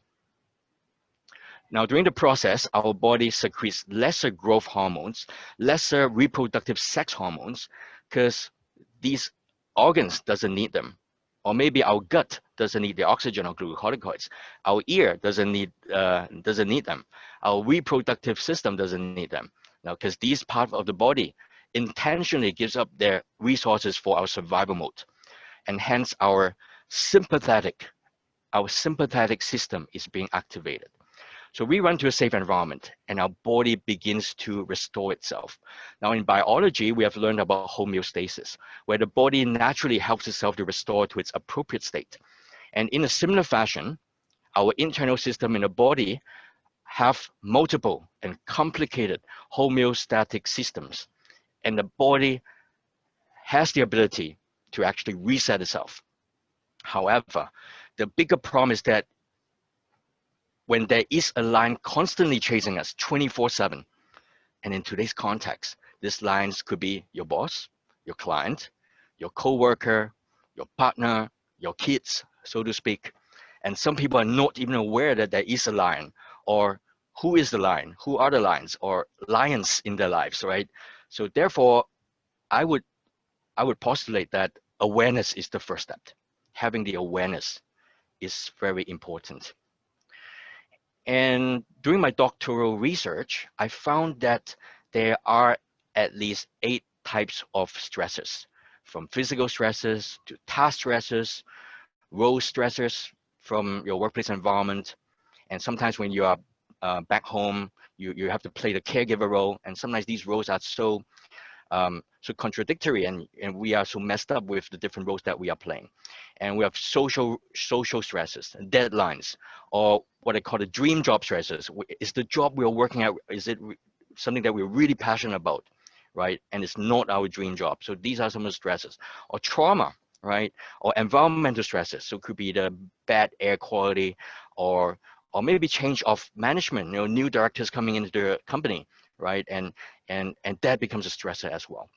Now, during the process, our body secretes lesser growth hormones, lesser reproductive sex hormones, because these organs doesn't need them. Or maybe our gut doesn't need the oxygen or glucocorticoids. Our ear doesn't need them. Our reproductive system doesn't need them. Now, because these parts of the body intentionally gives up their resources for our survival mode, and hence our sympathetic system is being activated. So we run to a safe environment and our body begins to restore itself. Now in biology, we have learned about homeostasis, where the body naturally helps itself to restore to its appropriate state. And in a similar fashion, our internal system in the body have multiple and complicated homeostatic systems. And the body has the ability to actually reset itself. However, the bigger problem is that when there is a lion constantly chasing us 24/7, and in today's context, these lions could be your boss, your client, your coworker, your partner, your kids, so to speak. And some people are not even aware that there is a lion, or who is the lion, who are the lions, or lions in their lives, right? So therefore, I would postulate that awareness is the first step. Having the awareness is very important. And during my doctoral research, I found that there are at least 8 types of stresses, from physical stresses to task stresses, role stressors from your workplace environment. And sometimes when you are back home, you have to play the caregiver role. And sometimes these roles are so contradictory, and we are so messed up with the different roles that we are playing. And we have social stresses, deadlines, or what I call the dream job stresses. Is the job we are working at, is it something that we're really passionate about, right? And it's not our dream job. So these are some of the stresses. Or trauma, right? Or environmental stresses. So it could be the bad air quality, or maybe change of management, new directors coming into the company, right? And that becomes a stressor as well.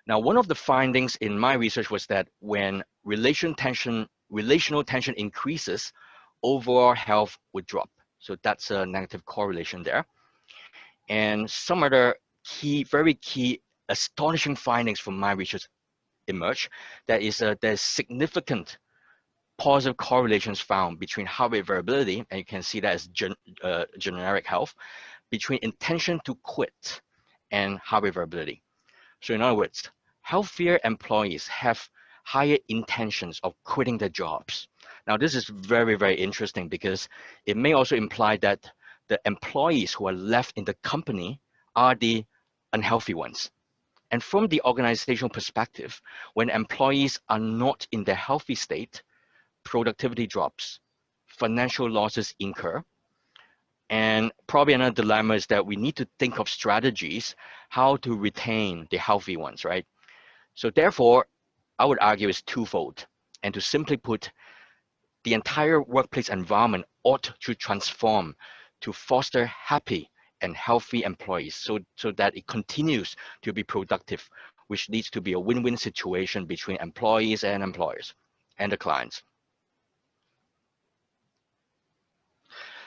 Now, one of the findings in my research was that when relational tension increases, overall health would drop. So that's a negative correlation there. And some other very key, astonishing findings from my research emerge. That is, there's significant positive correlations found between heart rate variability, and you can see that as generic health, between intention to quit and heart rate variability. So in other words, healthier employees have higher intentions of quitting their jobs. Now, this is very, very interesting because it may also imply that the employees who are left in the company are the unhealthy ones. And from the organizational perspective, when employees are not in their healthy state, productivity drops, financial losses incur, and probably another dilemma is that we need to think of strategies how to retain the healthy ones, right? So therefore, I would argue it's twofold. And to simply put, the entire workplace environment ought to transform to foster happy and healthy employees so that it continues to be productive, which leads to be a win-win situation between employees and employers and the clients.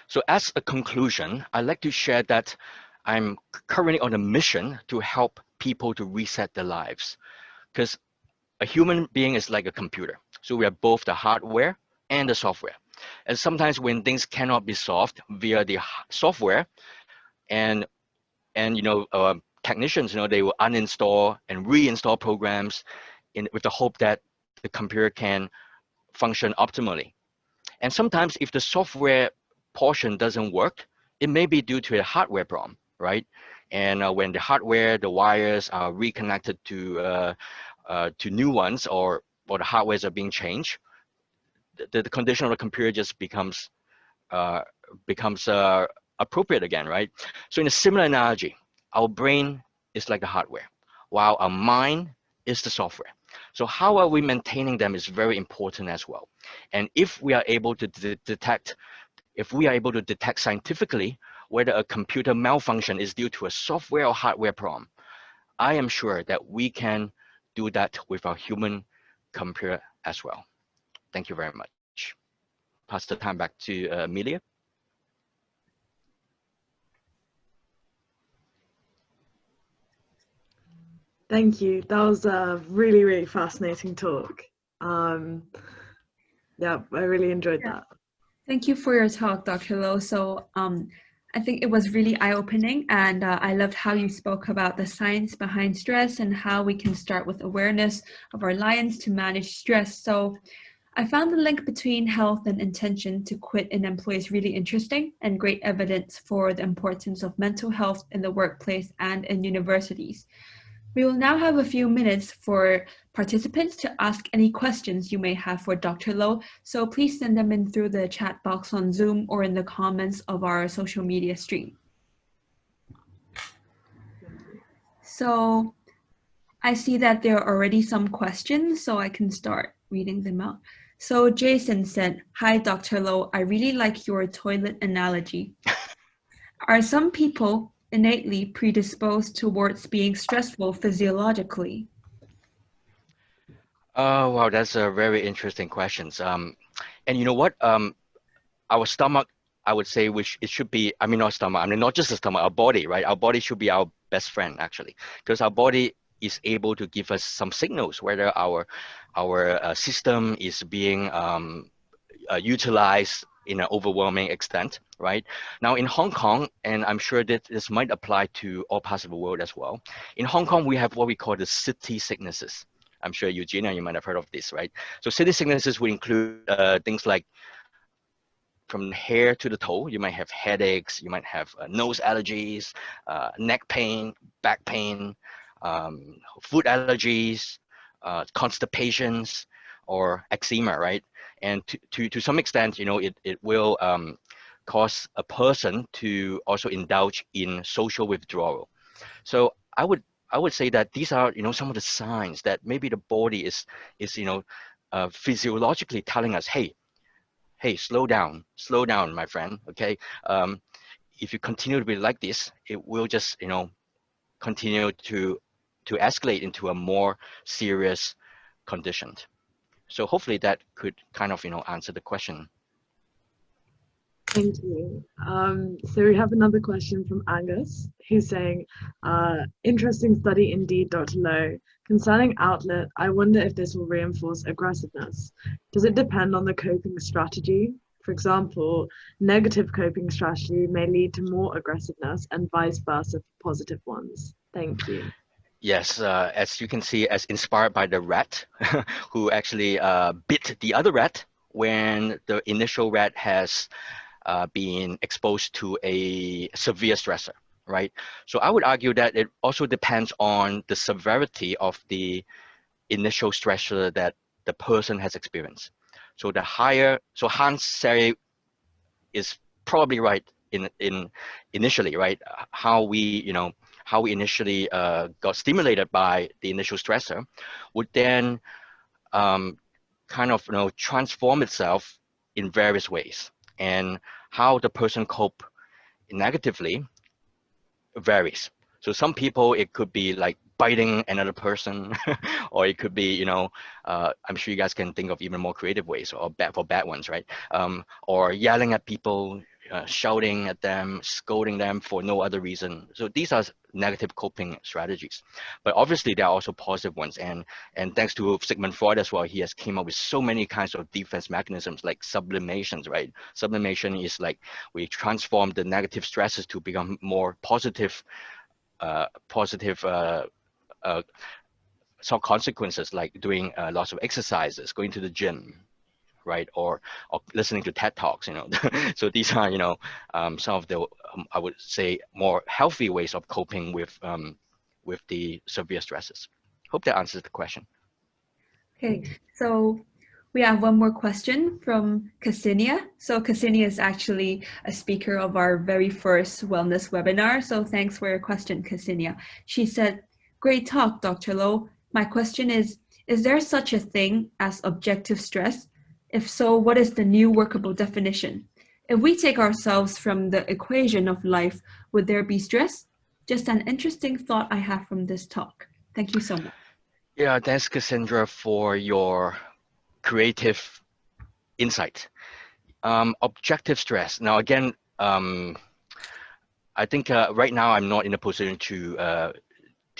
So as a conclusion, I'd like to share that I'm currently on a mission to help people to reset their lives, because a human being is like a computer. So we are both the hardware and the software. And sometimes when things cannot be solved via the software, and technicians, they will uninstall and reinstall programs with the hope that the computer can function optimally. And sometimes if the software portion doesn't work, it may be due to a hardware problem, right? And when the hardware, the wires are reconnected to new ones, or the hardwares are being changed, the condition of the computer just becomes appropriate again, right? So in a similar analogy, our brain is like the hardware, while our mind is the software. So how are we maintaining them is very important as well. And if we are able to detect scientifically whether a computer malfunction is due to a software or hardware problem, I am sure that we can do that with our human computer as well. Thank you very much. Pass the time back to Amelia. Thank you. That was a really, really fascinating talk. Yeah, I really enjoyed that. Thank you for your talk, Dr. Low. So I think it was really eye-opening, and I loved how you spoke about the science behind stress and how we can start with awareness of our lions to manage stress. So I found the link between health and intention to quit an employee really interesting and great evidence for the importance of mental health in the workplace and in universities. We will now have a few minutes for participants to ask any questions you may have for Dr. Low, so please send them in through the chat box on Zoom or in the comments of our social media stream. So I see that there are already some questions, so I can start reading them out. So Jason said, "Hi, Dr. Low, I really like your toilet analogy. Are some people innately predisposed towards being stressful physiologically?" Oh, wow, that's a very interesting question. And you know what? Our stomach, I would say, it should be, not stomach, not just the stomach, our body, right? Our body should be our best friend, actually, because our body is able to give us some signals whether our system is being utilized in an overwhelming extent, right? Now in Hong Kong, and I'm sure that this might apply to all parts of the world as well. In Hong Kong, we have what we call the city sicknesses. I'm sure Eugenia, you might have heard of this, right? So city sicknesses would include things like from hair to the toe. You might have headaches, you might have nose allergies, neck pain, back pain, food allergies, constipations, or eczema, right? And to some extent, it will cause a person to also indulge in social withdrawal. So I would say that these are some of the signs that maybe the body is physiologically telling us, hey, slow down, my friend. Okay, if you continue to be like this, it will just continue to escalate into a more serious condition. So hopefully that could kind of answer the question. Thank you. So we have another question from Angus, who's saying, interesting study indeed, Dr. Low. Concerning outlet, I wonder if this will reinforce aggressiveness. Does it depend on the coping strategy? For example, negative coping strategy may lead to more aggressiveness and vice versa for positive ones. Thank you. Yes, as you can see, as inspired by the rat who actually bit the other rat when the initial rat has been exposed to a severe stressor, right? So I would argue that it also depends on the severity of the initial stressor that the person has experienced. So Hans Seri is probably right in initially, right? How we initially got stimulated by the initial stressor would then kind of transform itself in various ways, and how the person cope negatively varies. So some people, it could be like biting another person, or it could be, I'm sure you guys can think of even more creative ways, or bad ones, right? Or yelling at people, shouting at them, scolding them for no other reason. So these are negative coping strategies. But obviously there are also positive ones. And thanks to Sigmund Freud as well, he has came up with so many kinds of defense mechanisms like sublimations, right? Sublimation is like we transform the negative stresses to become more positive, some consequences, like doing lots of exercises, going to the gym, right? Or listening to TED Talks, So these are, some of the, I would say, more healthy ways of coping with the severe stresses. Hope that answers the question. Okay, so we have one more question from Ksenia. So Ksenia is actually a speaker of our very first wellness webinar. So thanks for your question, Ksenia. She said, "Great talk, Dr. Loh. My question is there such a thing as objective stress? If so, what is the new workable definition? If we take ourselves from the equation of life, would there be stress? Just an interesting thought I have from this talk. Thank you so much." Yeah, thanks, Cassandra, for your creative insight. Objective stress. Now, again, I think right now I'm not in a position to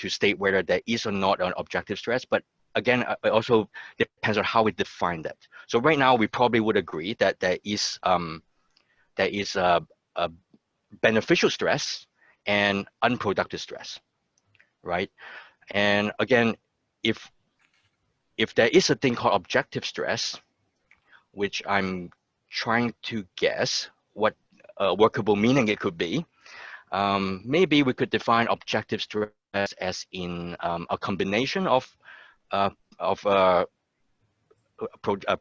state whether there is or not an objective stress, but again, it also depends on how we define that. So right now, we probably would agree that there is a beneficial stress and unproductive stress, right? And again, if there is a thing called objective stress, which I'm trying to guess what workable meaning it could be, maybe we could define objective stress as in a combination of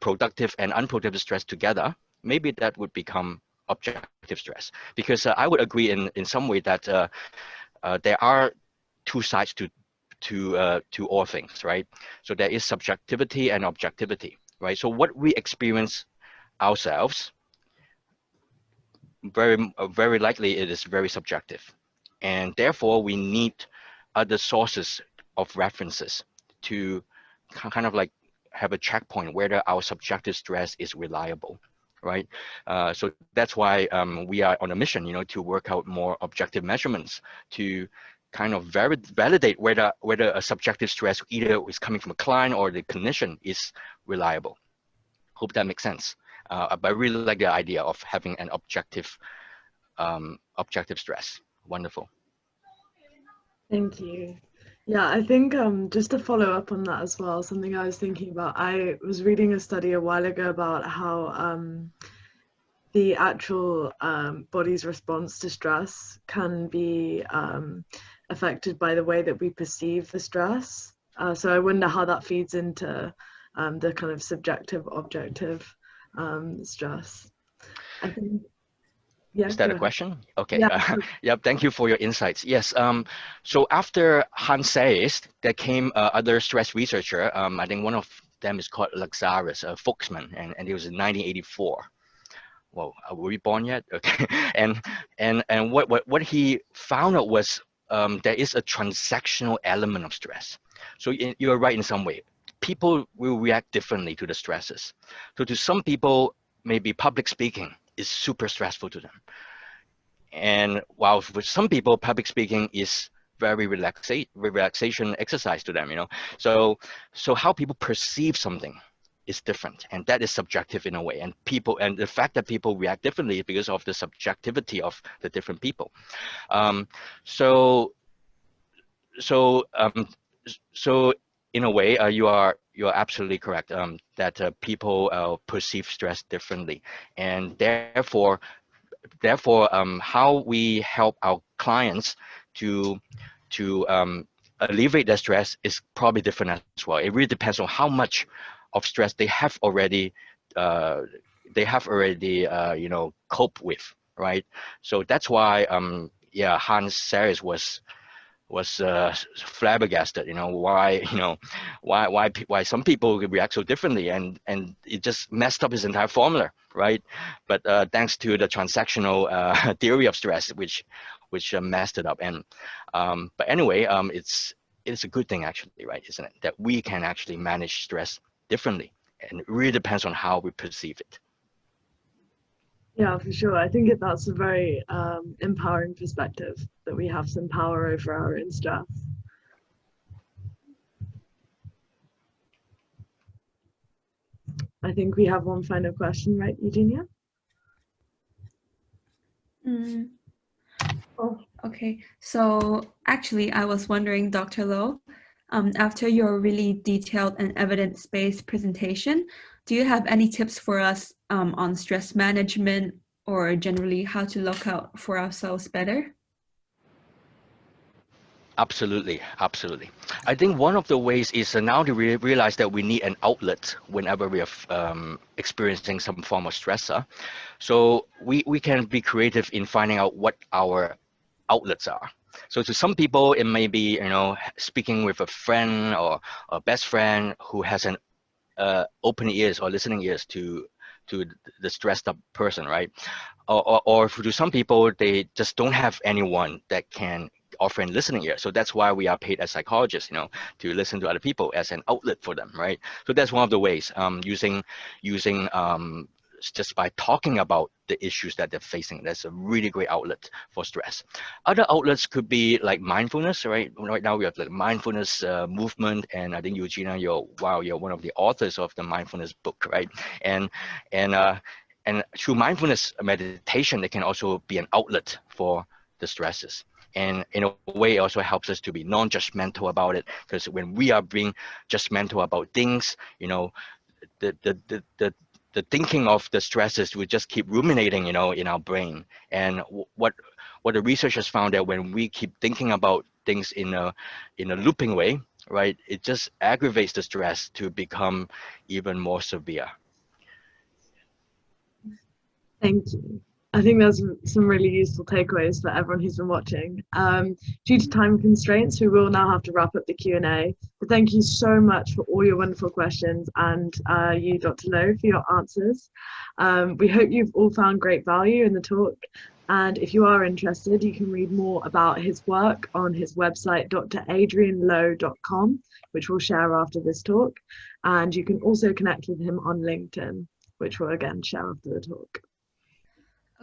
productive and unproductive stress together. Maybe that would become objective stress, because I would agree in some way that there are two sides to all things, right? So there is subjectivity and objectivity, right? So what we experience ourselves, very likely it is very subjective, and therefore we need other sources of references to kind of like have a checkpoint whether our subjective stress is reliable, right? So that's why we are on a mission, to work out more objective measurements to kind of validate whether a subjective stress either is coming from a client or the clinician is reliable. Hope that makes sense. But I really like the idea of having an objective stress. Wonderful. Thank you. Yeah, I think just to follow up on that as well, something I was thinking about, I was reading a study a while ago about how the actual body's response to stress can be affected by the way that we perceive the stress. So I wonder how that feeds into the kind of subjective, objective stress. I think. Yeah, is that a question? Okay. Yeah. Yep. Thank you for your insights. Yes. So after Hans Sayes, there came other stress researcher. I think one of them is called Lazaris Fuchsman, and it was in 1984. Whoa, were we born yet? Okay. And what he found out was there is a transactional element of stress. So you're right in some way. People will react differently to the stresses. So to some people, maybe public speaking is super stressful to them. And while for some people, public speaking is very relaxation exercise to them, So how people perceive something is different, and that is subjective in a way. And the fact that people react differently is because of the subjectivity of the different people. So in a way, you are absolutely correct that people perceive stress differently, and therefore how we help our clients to alleviate their stress is probably different as well. It really depends on how much of stress they have already coped with, right? So that's why Hans Sayes was flabbergasted, why some people react so differently, and it just messed up his entire formula, right? But thanks to the transactional theory of stress, which messed it up. And but anyway, it's a good thing actually, right? Isn't it, that we can actually manage stress differently, and it really depends on how we perceive it. Yeah, for sure. I think that's a very empowering perspective, that we have some power over our own stress. I think we have one final question, right, Eugenia? Mm. Oh, okay. So actually, I was wondering, Dr. Low, after your really detailed and evidence-based presentation, do you have any tips for us on stress management or generally how to look out for ourselves better? Absolutely, absolutely. I think one of the ways is now to realize that we need an outlet whenever we are experiencing some form of stressor. So we can be creative in finding out what our outlets are. So to some people, it may be, speaking with a friend or a best friend who has an open ears or listening ears to the stressed up person, right? Or to some people, they just don't have anyone that can offer a listening ear. So that's why we are paid as psychologists, to listen to other people as an outlet for them, right? So that's one of the ways, using just by talking about the issues that they're facing. That's a really great outlet for stress. Other outlets could be like mindfulness, right? Right now we have the mindfulness movement, and I think Eugenia, you're one of the authors of the mindfulness book, right? And and uh, and through mindfulness meditation, it can also be an outlet for the stresses. And in a way, it also helps us to be non-judgmental about it, because when we are being judgmental about things, the the the the the thinking of the stresses will just keep ruminating, in our brain. And what the research has found, that when we keep thinking about things in a looping way, right, it just aggravates the stress to become even more severe. Thank you. I think there's some really useful takeaways for everyone who's been watching. Due to time constraints, we will now have to wrap up the Q&A. But thank you so much for all your wonderful questions, and you, Dr. Lowe, for your answers. We hope you've all found great value in the talk. And if you are interested, you can read more about his work on his website, dradrianlowe.com, which we'll share after this talk. And you can also connect with him on LinkedIn, which we'll again share after the talk.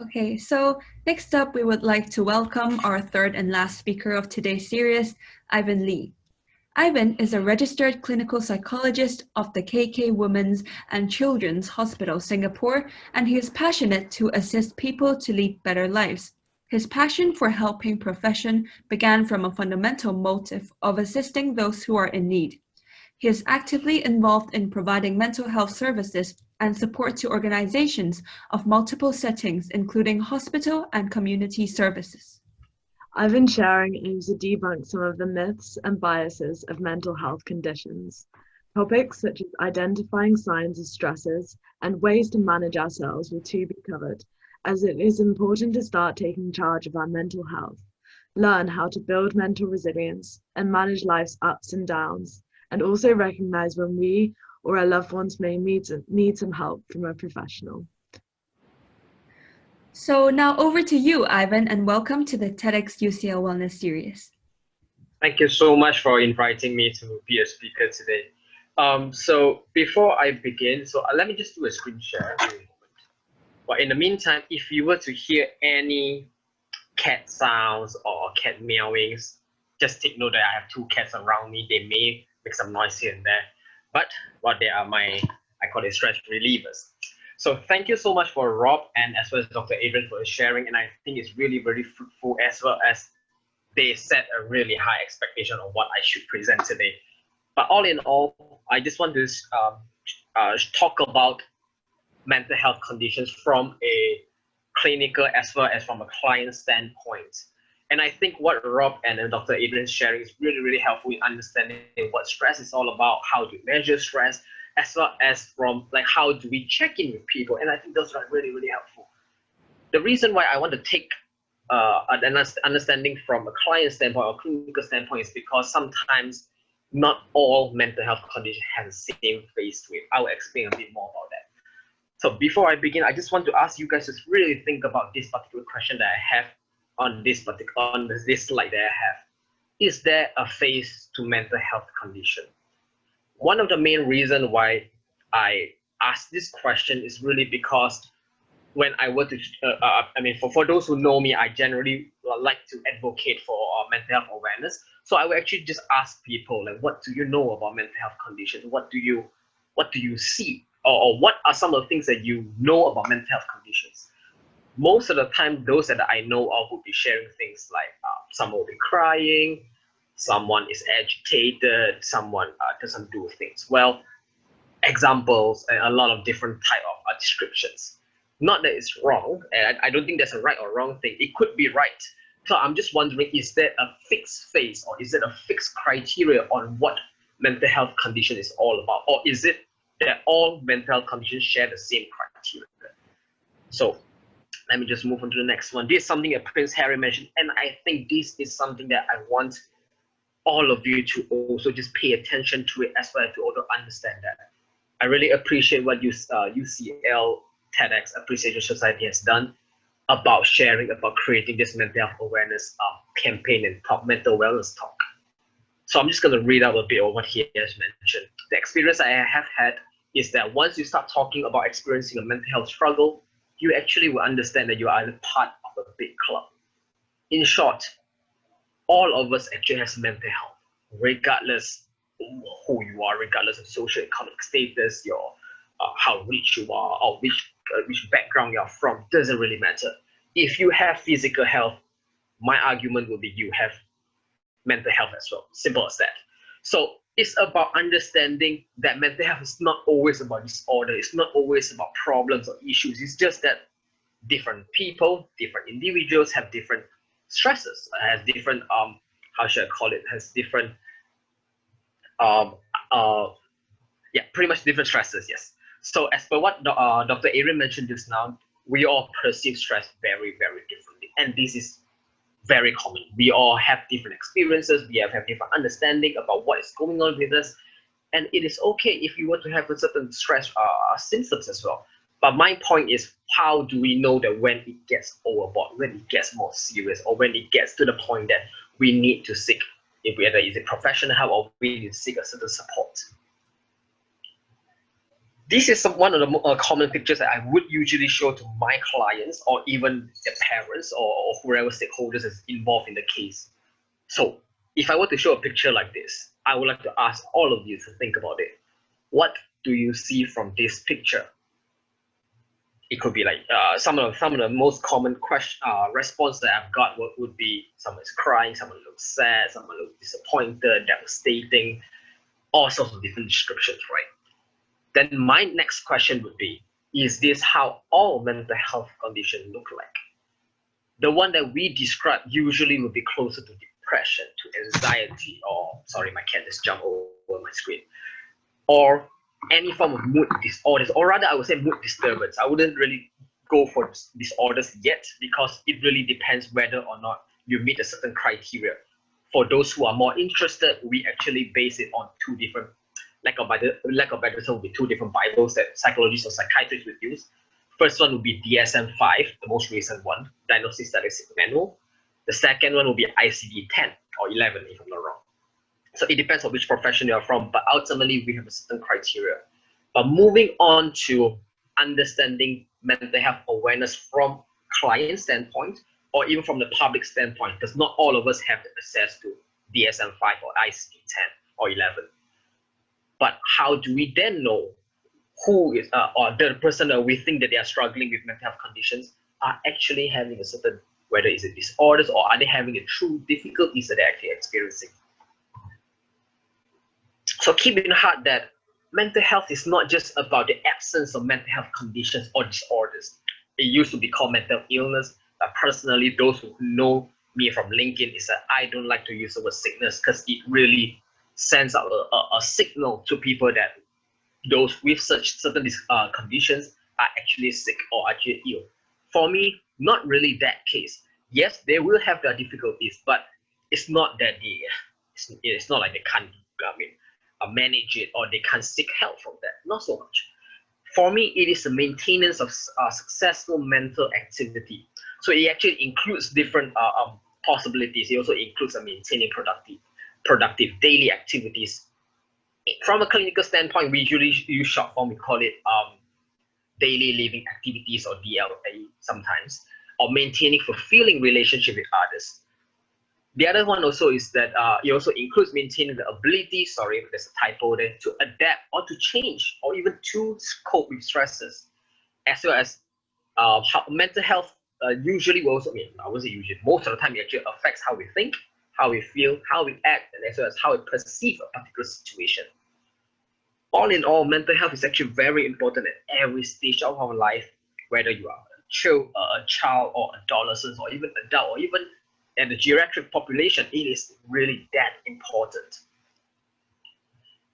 Okay, so next up, we would like to welcome our third and last speaker of today's series, Ivan Lee. Ivan is a registered clinical psychologist of the KK Women's and Children's Hospital Singapore, and he is passionate to assist people to lead better lives. His passion for helping profession began from a fundamental motive of assisting those who are in need. He is actively involved in providing mental health services and support to organizations of multiple settings, including hospital and community services. Ivan's sharing aims to debunk some of the myths and biases of mental health conditions. Topics such as identifying signs of stresses and ways to manage ourselves will too be covered, as it is important to start taking charge of our mental health, learn how to build mental resilience and manage life's ups and downs, and also recognize when we or our loved ones may need some help from a professional. So now over to you, Ivan, and welcome to the TEDx UCL Wellness Series. Thank you so much for inviting me to be a speaker today. So before I begin, let me just do a screen share. But in the meantime, if you were to hear any cat sounds or cat meowings, just take note that I have two cats around me. They may make some noise here and there, but they are I call it stress relievers. So thank you so much for Rob and as well as Dr. Adrian for sharing, and I think it's really very fruitful, as well as they set a really high expectation of what I should present today. But all in all, I just want to talk about mental health conditions from a clinical as well as from a client standpoint. And I think what Rob and Dr. Adrian is sharing is really, really helpful in understanding what stress is all about, how to measure stress, as well as from like how do we check in with people. And I think those are really, really helpful. The reason why I want to take an understanding from a client standpoint or clinical standpoint is because sometimes not all mental health conditions have the same face to it. I will explain a bit more about that. So before I begin, I just want to ask you guys to really think about this particular question that I have on this slide that I have. Is there a face to mental health condition? One of the main reasons why I ask this question is really because when I were to, I mean, for those who know me, I generally like to advocate for mental health awareness. So I would actually just ask people, like, what do you know about mental health conditions? What do you see, or what are some of the things that you know about mental health conditions? Most of the time, those that I know of will be sharing things like someone will be crying, someone is agitated, someone doesn't do things well. Examples and a lot of different type of descriptions. Not that it's wrong, and I don't think there's a right or wrong thing. It could be right. So I'm just wondering, is there a fixed phase, or is it a fixed criteria on what mental health condition is all about? Or is it that all mental health conditions share the same criteria? So let me just move on to the next one. This is something that Prince Harry mentioned, and I think this is something that I want all of you to also just pay attention to it, as well as to also understand that. I really appreciate what UCL TEDx Appreciation Society has done about sharing, about creating this mental health awareness campaign and mental wellness talk. So I'm just going to read out a bit of what he has mentioned. The experience I have had is that once you start talking about experiencing a mental health struggle, you actually will understand that you are a part of a big club. In short, all of us actually has mental health, regardless who you are, regardless of socioeconomic status, your how rich you are, or which background you're from, doesn't really matter. If you have physical health, my argument will be you have mental health as well. Simple as that. So it's about understanding that mental health is not always about disorder. It's not always about problems or issues. It's just that different people, different individuals have different stresses, has different how should I call it? Has different pretty much different stresses. Yes. So as per what Dr. Aaron mentioned just now, we all perceive stress very, very differently, and this is very common. We all have different experiences. We have different understanding about what is going on with us, and it is okay if you were to have a certain stress symptoms as well. But my point is, how do we know that when it gets overboard, when it gets more serious, or when it gets to the point that we need to seek, whether it's professional help or we need to seek a certain support? This is one of the common pictures that I would usually show to my clients, or even their parents, or whoever stakeholders is involved in the case. So if I were to show a picture like this, I would like to ask all of you to think about it. What do you see from this picture? It could be like some of the most common response that I've got would be someone is crying, someone looks sad, someone looks disappointed, devastating, all sorts of different descriptions, right? Then my next question would be, is this how all mental health conditions look like? The one that we describe usually will be closer to depression, to anxiety, or, sorry, my cat just jumped over my screen, or any form of mood disorders, or rather I would say mood disturbance. I wouldn't really go for disorders yet, because it really depends whether or not you meet a certain criteria. For those who are more interested, we actually base it on two different, lack of better term, will be two different Bibles that psychologists or psychiatrists would use. First one would be DSM-5, the most recent one, Diagnostic Statistics Manual. The second one will be ICD-10 or 11, if I'm not wrong. So it depends on which profession you're from, but ultimately we have a certain criteria. But moving on to understanding mental health awareness from client standpoint, or even from the public standpoint, because not all of us have access to DSM-5 or ICD-10 or 11. But how do we then know who is, or the person that we think that they are struggling with mental health conditions are actually having a certain, whether it's a disorders, or are they having a true difficulties that they're actually experiencing? So keep in heart that mental health is not just about the absence of mental health conditions or disorders. It used to be called mental illness, but personally, those who know me from LinkedIn is that I don't like to use the word sickness, because it really sends out a signal to people that those with such certain conditions are actually sick or actually ill. For me, not really that case. Yes, they will have their difficulties, but it's not that it's not like they can't manage it, or they can't seek help from that. Not so much. For me, it is the maintenance of successful mental activity. So it actually includes different possibilities. It also includes maintaining productive daily activities. From a clinical standpoint, we usually use short form. We call it daily living activities or DLA sometimes, or maintaining fulfilling relationship with others. The other one also is that it also includes maintaining the ability, sorry, there's a typo there, to adapt or to change or even to cope with stresses, as well as how mental health usually will also, I won't say usually, most of the time it actually affects how we think, how we feel, how we act, and as well as how we perceive a particular situation. All in all, mental health is actually very important at every stage of our life, whether you are a child or adolescent or even adult or even in the geriatric population. It is really that important.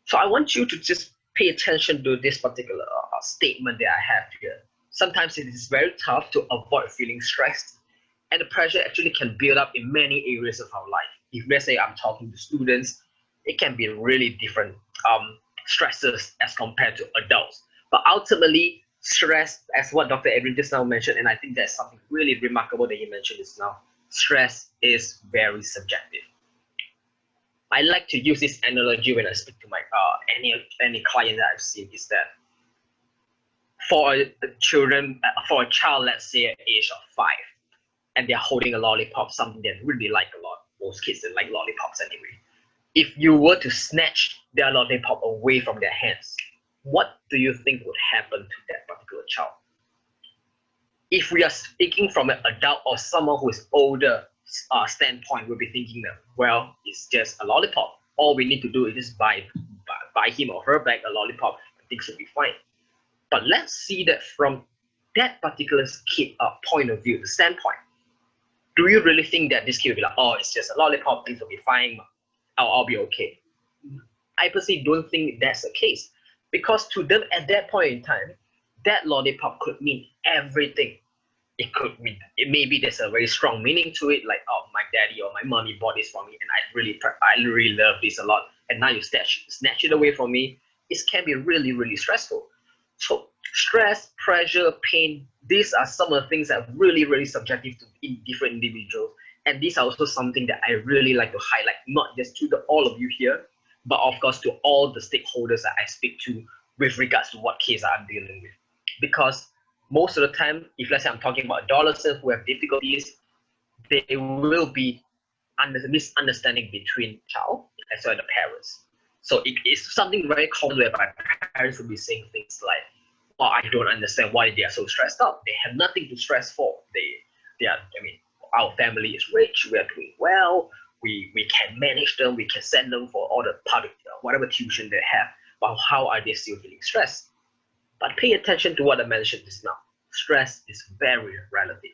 So I want you to just pay attention to this particular statement that I have here. Sometimes it is very tough to avoid feeling stressed, and the pressure actually can build up in many areas of our life. If let's say I'm talking to students, it can be really different stresses as compared to adults. But ultimately, stress, as what Dr. Edwin just now mentioned, and I think that's something really remarkable that he mentioned just now, stress is very subjective. I like to use this analogy when I speak to my any client that I've seen, is that for a child, let's say at the age of 5, and they're holding a lollipop, something they really like a lot. Most kids that like lollipops anyway. If you were to snatch their lollipop away from their hands, what do you think would happen to that particular child? If we are speaking from an adult or someone who is older standpoint, we'll be thinking that, well, it's just a lollipop. All we need to do is just buy him or her back a lollipop, and things will be fine. But let's see that from that particular kid point of view, the standpoint. Do you really think that this kid will be like, oh, it's just a lollipop, things will be fine, I'll be okay? I personally don't think that's the case, because to them at that point in time, that lollipop could mean everything. It could mean, maybe there's a very strong meaning to it, like, oh, my daddy or my mommy bought this for me, and I really love this a lot, and now you snatch it away from me. It can be really, really stressful. So stress, pressure, pain, these are some of the things that are really, really subjective to different individuals. And these are also something that I really like to highlight, not just to all of you here, but of course to all the stakeholders that I speak to with regards to what case I'm dealing with. Because most of the time, if let's say I'm talking about adolescents who have difficulties, there will be misunderstanding between child as well as the parents. So it is something very common whereby parents will be saying things like, oh, I don't understand why they are so stressed out. They have nothing to stress for. They are, our family is rich, we are doing well, we can manage them, we can send them for all the public, whatever tuition they have, but how are they still feeling stressed? But pay attention to what I mentioned just now. Stress is very relative.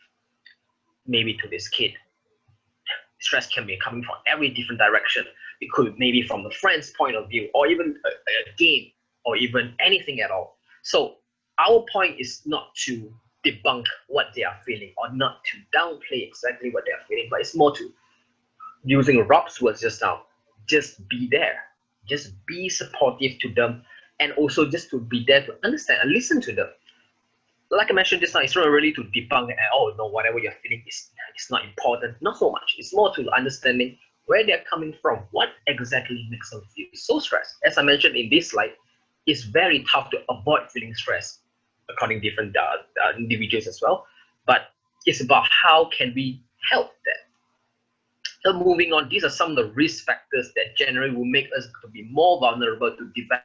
Maybe to this kid, stress can be coming from every different direction. It could maybe from a friend's point of view, or even a game, or even anything at all. So our point is not to debunk what they are feeling, or not to downplay exactly what they are feeling, but it's more to, using Rob's words just now, just be there, just be supportive to them, and also just to be there to understand and listen to them. Like I mentioned just now, it's not really to debunk and, oh no, whatever you're feeling is not important. Not so much. It's more to understanding where they're coming from, what exactly makes them feel so stressed. As I mentioned in this slide, it's very tough to avoid feeling stressed according to different individuals as well. But it's about how can we help them. So moving on, these are some of the risk factors that generally will make us to be more vulnerable to develop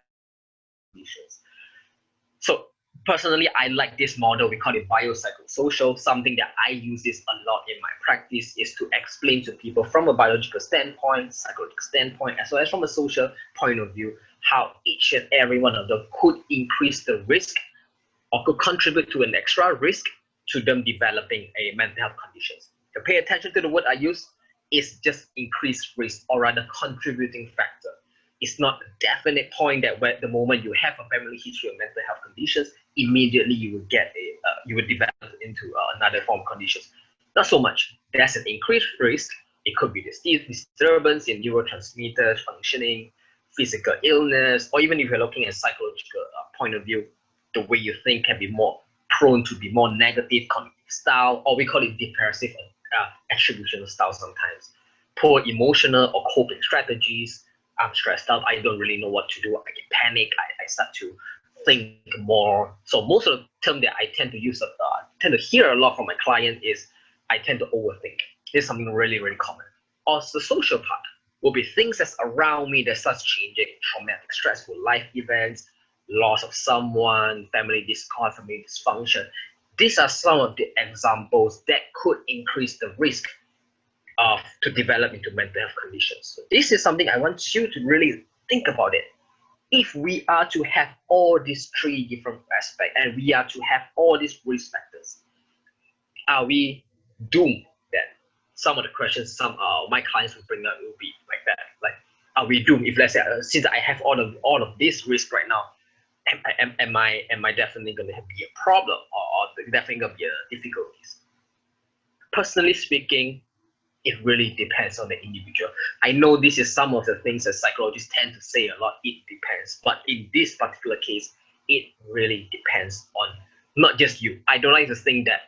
conditions. So personally, I like this model. We call it biopsychosocial. Something that I use this a lot in my practice is to explain to people from a biological standpoint, psychological standpoint, as well as from a social point of view, how each and every one of them could increase the risk or could contribute to an extra risk to them developing a mental health conditions. To pay attention to the word I use is just increased risk, or rather contributing factor. It's not a definite point that the moment you have a family history of mental health conditions, immediately you will get you will develop into another form of conditions. Not so much. There's an increased risk. It could be disturbance in neurotransmitters functioning, physical illness, or even if you're looking at psychological point of view, the way you think can be more prone to be more negative cognitive style, or we call it depressive attributional style sometimes. Poor emotional or coping strategies. I'm stressed out, I don't really know what to do, I get panic, I start to think more. So most of the term that I tend to use, tend to hear a lot from my client is I tend to overthink. This is something really, really common. Also, the social part will be things that's around me that starts changing, traumatic, stressful life events, loss of someone, family discord, family dysfunction. These are some of the examples that could increase the risk of to develop into mental health conditions. So this is something I want you to really think about it. If we are to have all these three different aspects and we are to have all these risk factors, are we doomed? Then some of the questions some my clients will bring up will be like that. Like, are we doomed if, let's say, since I have all of this risk right now, am I definitely going to be a problem, or definitely going to be a difficulties? Personally speaking, it really depends on the individual. I know this is some of the things that psychologists tend to say a lot. It depends, but in this particular case, it really depends on not just you. I don't like to think that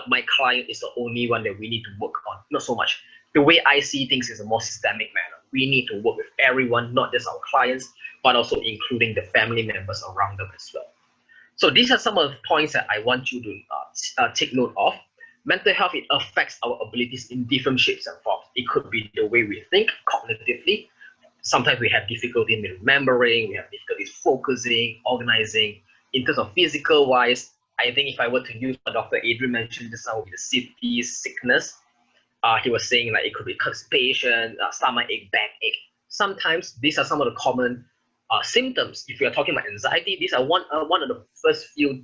my client is the only one that we need to work on. Not so much. The way I see things is a more systemic manner. We need to work with everyone, not just our clients, but also including the family members around them as well. So these are some of the points that I want you to take note of. Mental health, it affects our abilities in different shapes and forms. It could be the way we think cognitively. Sometimes we have difficulty in remembering, we have difficulties focusing, organizing. In terms of physical wise, I think if I were to use what Dr. Adrian mentioned just now, with the city sickness, he was saying like it could be constipation, stomach ache, backache. Sometimes these are some of the common symptoms. If we are talking about anxiety, these are one of the first few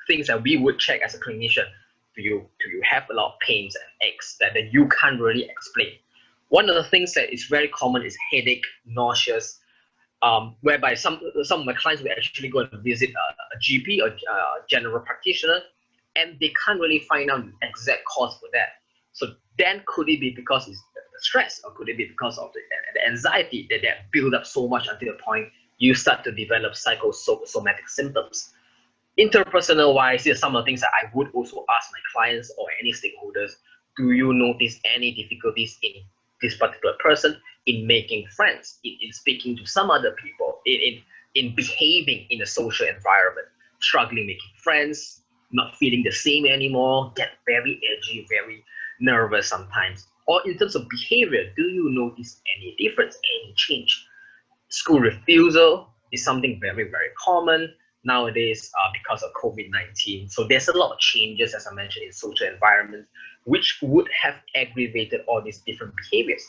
things that we would check as a clinician. Do you have a lot of pains and aches that you can't really explain? One of the things that is very common is headache, nauseous, whereby some of my clients will actually go and visit a GP or a general practitioner, and they can't really find out the exact cause for that. So then could it be because it's the stress, or could it be because of the anxiety that build up so much until the point you start to develop psychosomatic symptoms? Interpersonal wise, these are some of the things that I would also ask my clients or any stakeholders. Do you notice any difficulties in this particular person in making friends, in speaking to some other people, in behaving in a social environment, struggling making friends, not feeling the same anymore, get very edgy, very nervous sometimes? Or in terms of behavior, do you notice any difference, any change? School refusal is something very, very common nowadays because of COVID-19. So there's a lot of changes, as I mentioned, in social environment, which would have aggravated all these different behaviors.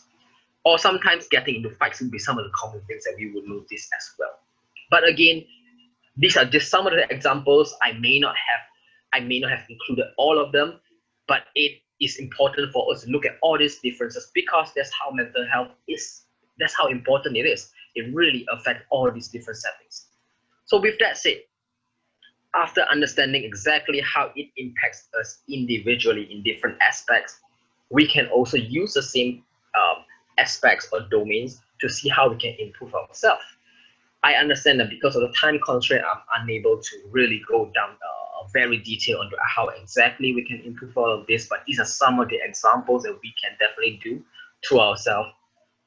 Or sometimes getting into fights would be some of the common things that we would notice as well. But again, these are just some of the examples. I may not have included all of them, but it is important for us to look at all these differences, because that's how mental health is. That's how important it is. It really affects all these different settings. So with that said, after understanding exactly how it impacts us individually in different aspects, we can also use the same aspects or domains to see how we can improve ourselves. I understand that because of the time constraint, I'm unable to really go down very detailed on how exactly we can improve all of this, but these are some of the examples that we can definitely do to ourselves.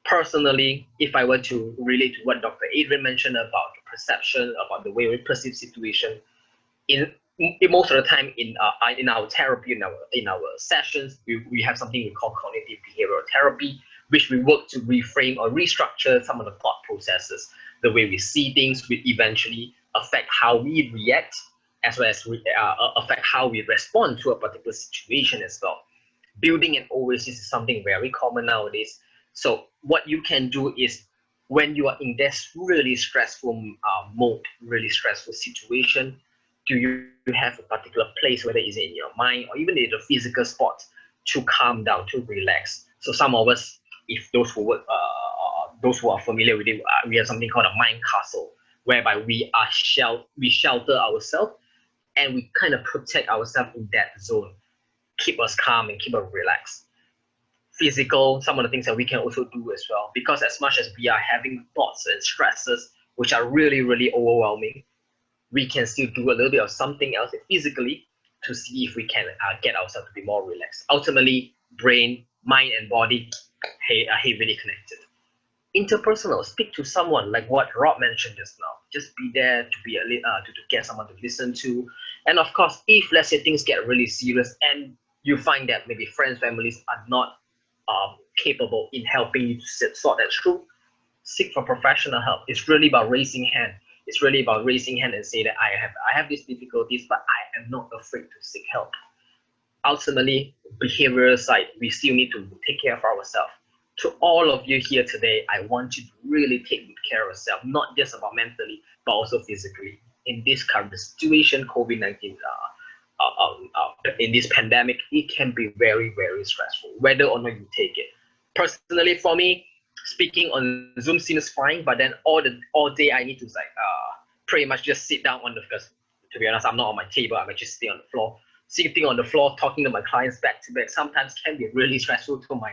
Personally, if I were to relate to what Dr. Adrian mentioned about the perception, about the way we perceive situation, in most of the time in our therapy, in our sessions, we have something we call cognitive behavioral therapy, which we work to reframe or restructure some of the thought processes. The way we see things will eventually affect how we react, as well as affect how we respond to a particular situation as well. Building an OASIS is something very common nowadays. So what you can do is, when you are in this really stressful mode, really stressful situation, do you have a particular place, whether it's in your mind or even in the physical spot, to calm down, to relax? So some of us, if those who are familiar with it, we have something called a mind castle, whereby we shelter ourselves and we kind of protect ourselves in that zone, keep us calm and keep us relaxed. Physical, some of the things that we can also do as well, because as much as we are having thoughts and stresses which are really, really overwhelming, we can still do a little bit of something else physically to see if we can get ourselves to be more relaxed. Ultimately, brain, mind, and body are heavily connected. Interpersonal, speak to someone, like what Rob mentioned just now. just be there to be to get someone to listen to. And of course, if let's say things get really serious and you find that maybe friends, families are not capable in helping you to sort that through, seek for professional help. It's really about raising hand. It's really about raising hand and say that I have these difficulties, but I am not afraid to seek help. Ultimately, behavioral side, we still need to take care of ourselves. To all of you here today, I want you to really take good care of yourself, not just about mentally, but also physically. In this current situation, COVID-19, in this pandemic, it can be very, very stressful, whether or not you take it. Personally, for me, speaking on Zoom seems fine, but then all day I need to pretty much just sit down because to be honest, I'm not on my table, I'm just sitting on the floor. Sitting on the floor, talking to my clients back to back, sometimes can be really stressful to my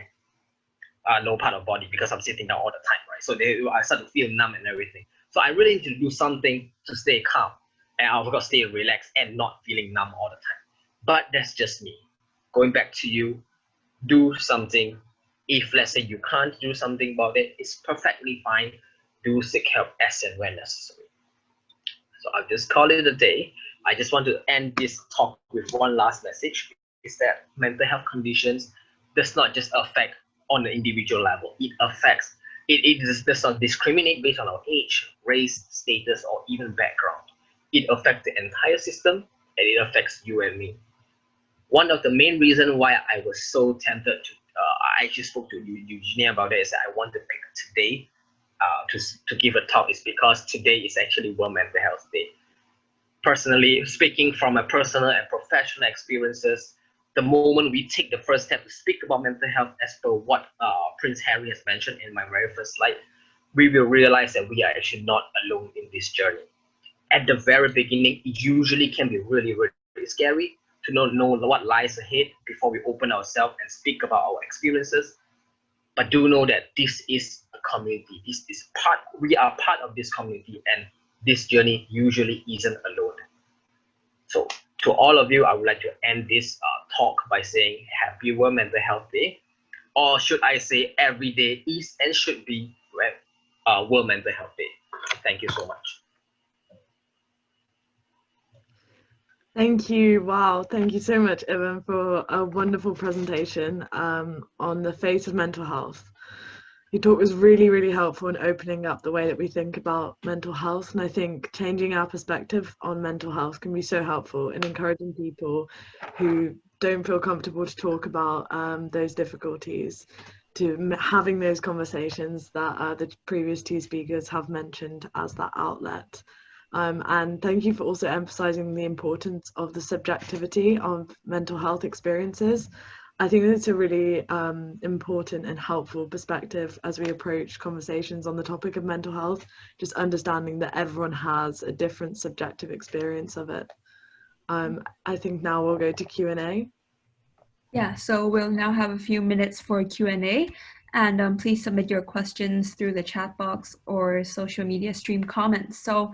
lower part of body because I'm sitting down all the time, right? So I start to feel numb and everything. So I really need to do something to stay calm and I've got to stay relaxed and not feeling numb all the time. But that's just me. Going back to you, do something. If let's say you can't do something about it, it's perfectly fine. Do seek help as and when necessary. So I'll just call it a day. I just want to end this talk with one last message, is that mental health conditions does not just affect on the individual level. It does not discriminate based on our age, race, status, or even background. It affects the entire system and it affects you and me. One of the main reasons why I was so tempted to, I actually spoke to Eugenia about it, is that I want to pick today to give a talk is because today is actually World Mental Health Day. Personally, speaking from my personal and professional experiences, the moment we take the first step to speak about mental health, as per what Prince Harry has mentioned in my very first slide, we will realize that we are actually not alone in this journey. At the very beginning, it usually can be really, really scary to not know what lies ahead before we open ourselves and speak about our experiences. But do know that this is a community. We are part of this community, and this journey usually isn't alone. So to all of you, I would like to end this talk by saying Happy World Mental Health Day, or should I say every day is and should be World Mental Health Day. Thank you so much. Thank you. Wow. Thank you so much, Evan, for a wonderful presentation on the face of mental health. Your talk was really, really helpful in opening up the way that we think about mental health. And I think changing our perspective on mental health can be so helpful in encouraging people who don't feel comfortable to talk about those difficulties, to having those conversations that the previous two speakers have mentioned as that outlet. And thank you for also emphasizing the importance of the subjectivity of mental health experiences. I think that's a really important and helpful perspective as we approach conversations on the topic of mental health, just understanding that everyone has a different subjective experience of it. I think now we'll go to Q&A. Yeah, so we'll now have a few minutes for Q&A, and please submit your questions through the chat box or social media stream comments. So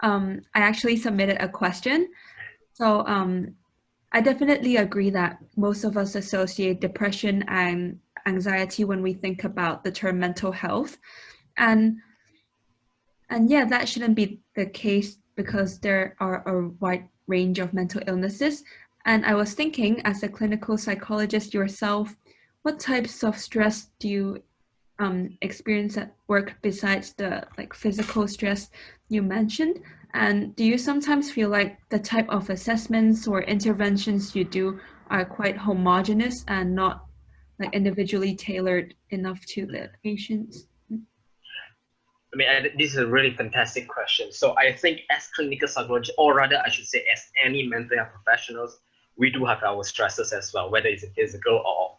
I actually submitted a question. So I definitely agree that most of us associate depression and anxiety when we think about the term mental health. And yeah, that shouldn't be the case because there are a wide range of mental illnesses. And I was thinking, as a clinical psychologist yourself, what types of stress do you experience at work besides the physical stress you mentioned? And do you sometimes feel like the type of assessments or interventions you do are quite homogeneous and not individually tailored enough to the patients? I mean, this is a really fantastic question. So I think as clinical psychologists, or rather I should say as any mental health professionals, we do have our stresses as well, whether it's physical or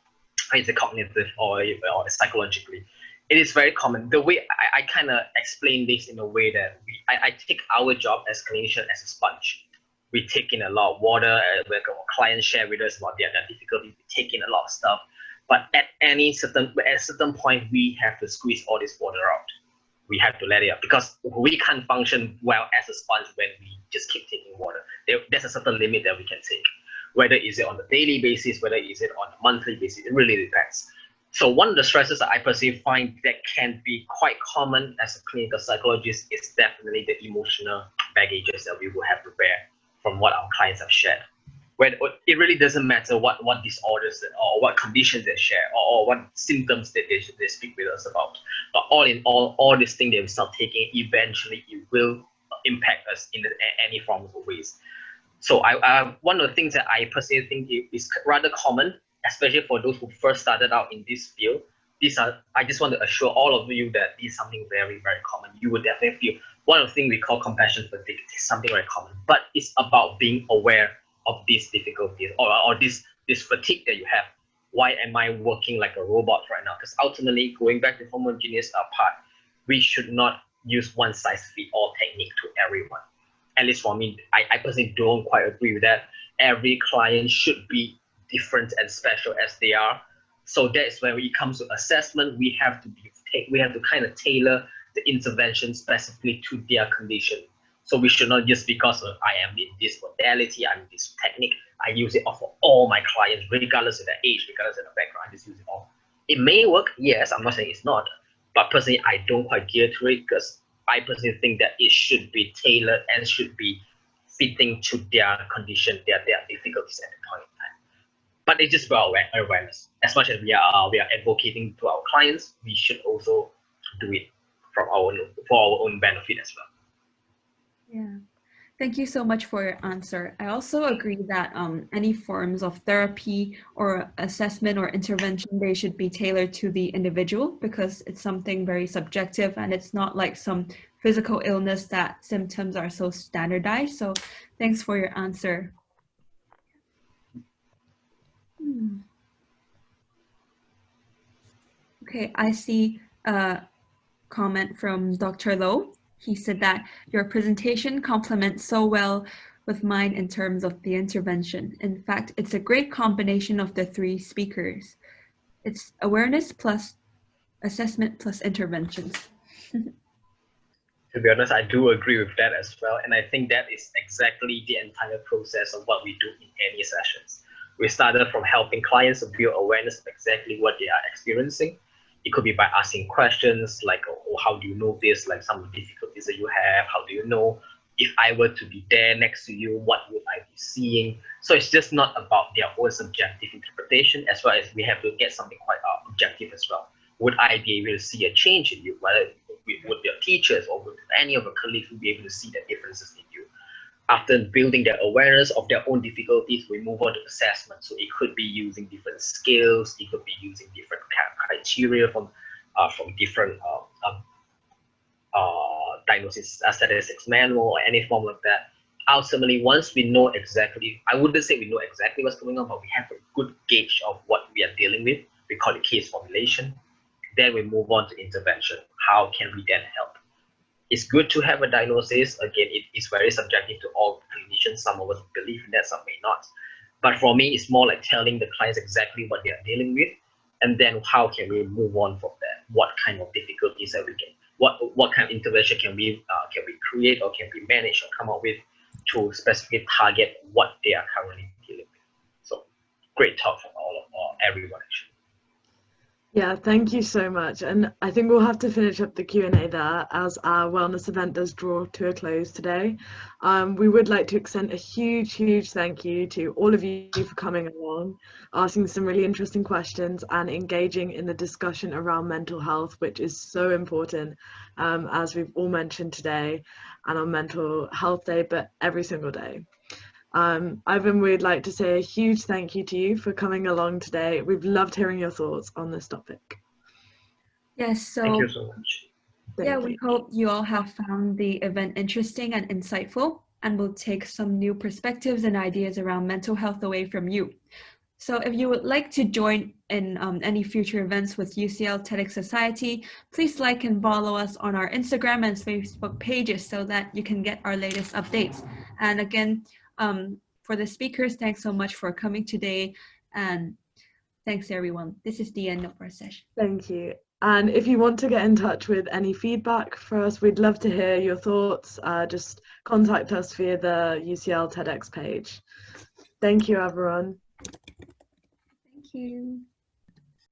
it's a cognitive or psychologically. It is very common. The way I kind of explain this in a way that I take our job as clinician as a sponge. We take in a lot of water, our clients share with us about their difficulties, we take in a lot of stuff. But at a certain point, we have to squeeze all this water out. We have to let it out because we can't function well as a sponge when we just keep taking water. There's a certain limit that we can take. Whether is it on a daily basis, whether is it on a monthly basis, it really depends. So one of the stresses that I personally find that can be quite common as a clinical psychologist is definitely the emotional baggages that we will have to bear from what our clients have shared. When it really doesn't matter what disorders or what conditions they share or what symptoms that they speak with us about. But all in all these things they will start taking, eventually it will impact us in any form of ways. So one of the things that I personally think is rather common, especially for those who first started out in this field, I just want to assure all of you that this is something very, very common. You will definitely feel one of the things we call compassion fatigue is something very common, but it's about being aware of these difficulties or this fatigue that you have. Why am I working like a robot right now? Because ultimately, going back to homogeneous part, we should not use one size fits all technique to everyone. At least for me, I personally don't quite agree with that. Every client should be different and special as they are. So that's when it comes to assessment, we have to kind of tailor the intervention specifically to their condition. So we should not just because I am in this modality, I'm in this technique, I use it for all my clients, regardless of their age, regardless of their background, I just use it all. It may work, yes, I'm not saying it's not, but personally, I don't quite gear to it because I personally think that it should be tailored and should be fitting to their condition, their difficulties at the point in time. But it's just about awareness. As much as we are advocating to our clients, we should also do it for our own benefit as well. Yeah. Thank you so much for your answer. I also agree that any forms of therapy or assessment or intervention, they should be tailored to the individual because it's something very subjective and it's not like some physical illness that symptoms are so standardized. So thanks for your answer. Okay, I see a comment from Dr. Low. He said that your presentation complements so well with mine in terms of the intervention. In fact, it's a great combination of the three speakers. It's awareness plus assessment plus interventions. To be honest, I do agree with that as well. And I think that is exactly the entire process of what we do in any sessions. We started from helping clients to build awareness of exactly what they are experiencing. It could be by asking questions like, oh, how do you know this? Like some of the difficulties that you have, how do you know? If I were to be there next to you, what would I be seeing? So it's just not about their own subjective interpretation, as well as we have to get something quite objective as well. Would I be able to see a change in you? Whether would your teachers or would any of your colleagues will be able to see the differences in you? After building their awareness of their own difficulties, we move on to assessment. So it could be using different skills, it could be using different criteria from different diagnosis statistics manual or any form like that. Ultimately, once we know exactly, I wouldn't say we know exactly what's going on, but we have a good gauge of what we are dealing with. We call it case formulation. Then we move on to intervention. How can we then help? It's good to have a diagnosis. Again, it is very subjective to all clinicians. Some of us believe in that, some may not. But for me, it's more like telling the clients exactly what they are dealing with, and then how can we move on from that? What kind of difficulties that we can, what kind of intervention can we create or can we manage or come up with to specifically target what they are currently dealing with? So, great talk from everyone actually. Yeah, thank you so much. And I think we'll have to finish up the Q&A there as our wellness event does draw to a close today. We would like to extend a huge, huge thank you to all of you for coming along, asking some really interesting questions and engaging in the discussion around mental health, which is so important, as we've all mentioned today, and on Mental Health Day, but every single day. Ivan, we'd like to say a huge thank you to you for coming along today. We've loved hearing your thoughts on this topic. Yes, so thank you so much. We hope you all have found the event interesting and insightful, and will take some new perspectives and ideas around mental health away from you. So if you would like to join in any future events with UCL TEDx Society, please like and follow us on our Instagram and Facebook pages so that you can get our latest updates. And again, for the speakers, thanks so much for coming today, and thanks everyone. This is the end of our session. Thank you. And if you want to get in touch with any feedback for us, we'd love to hear your thoughts. Just contact us via the UCL TEDx page. Thank you, everyone. Thank you.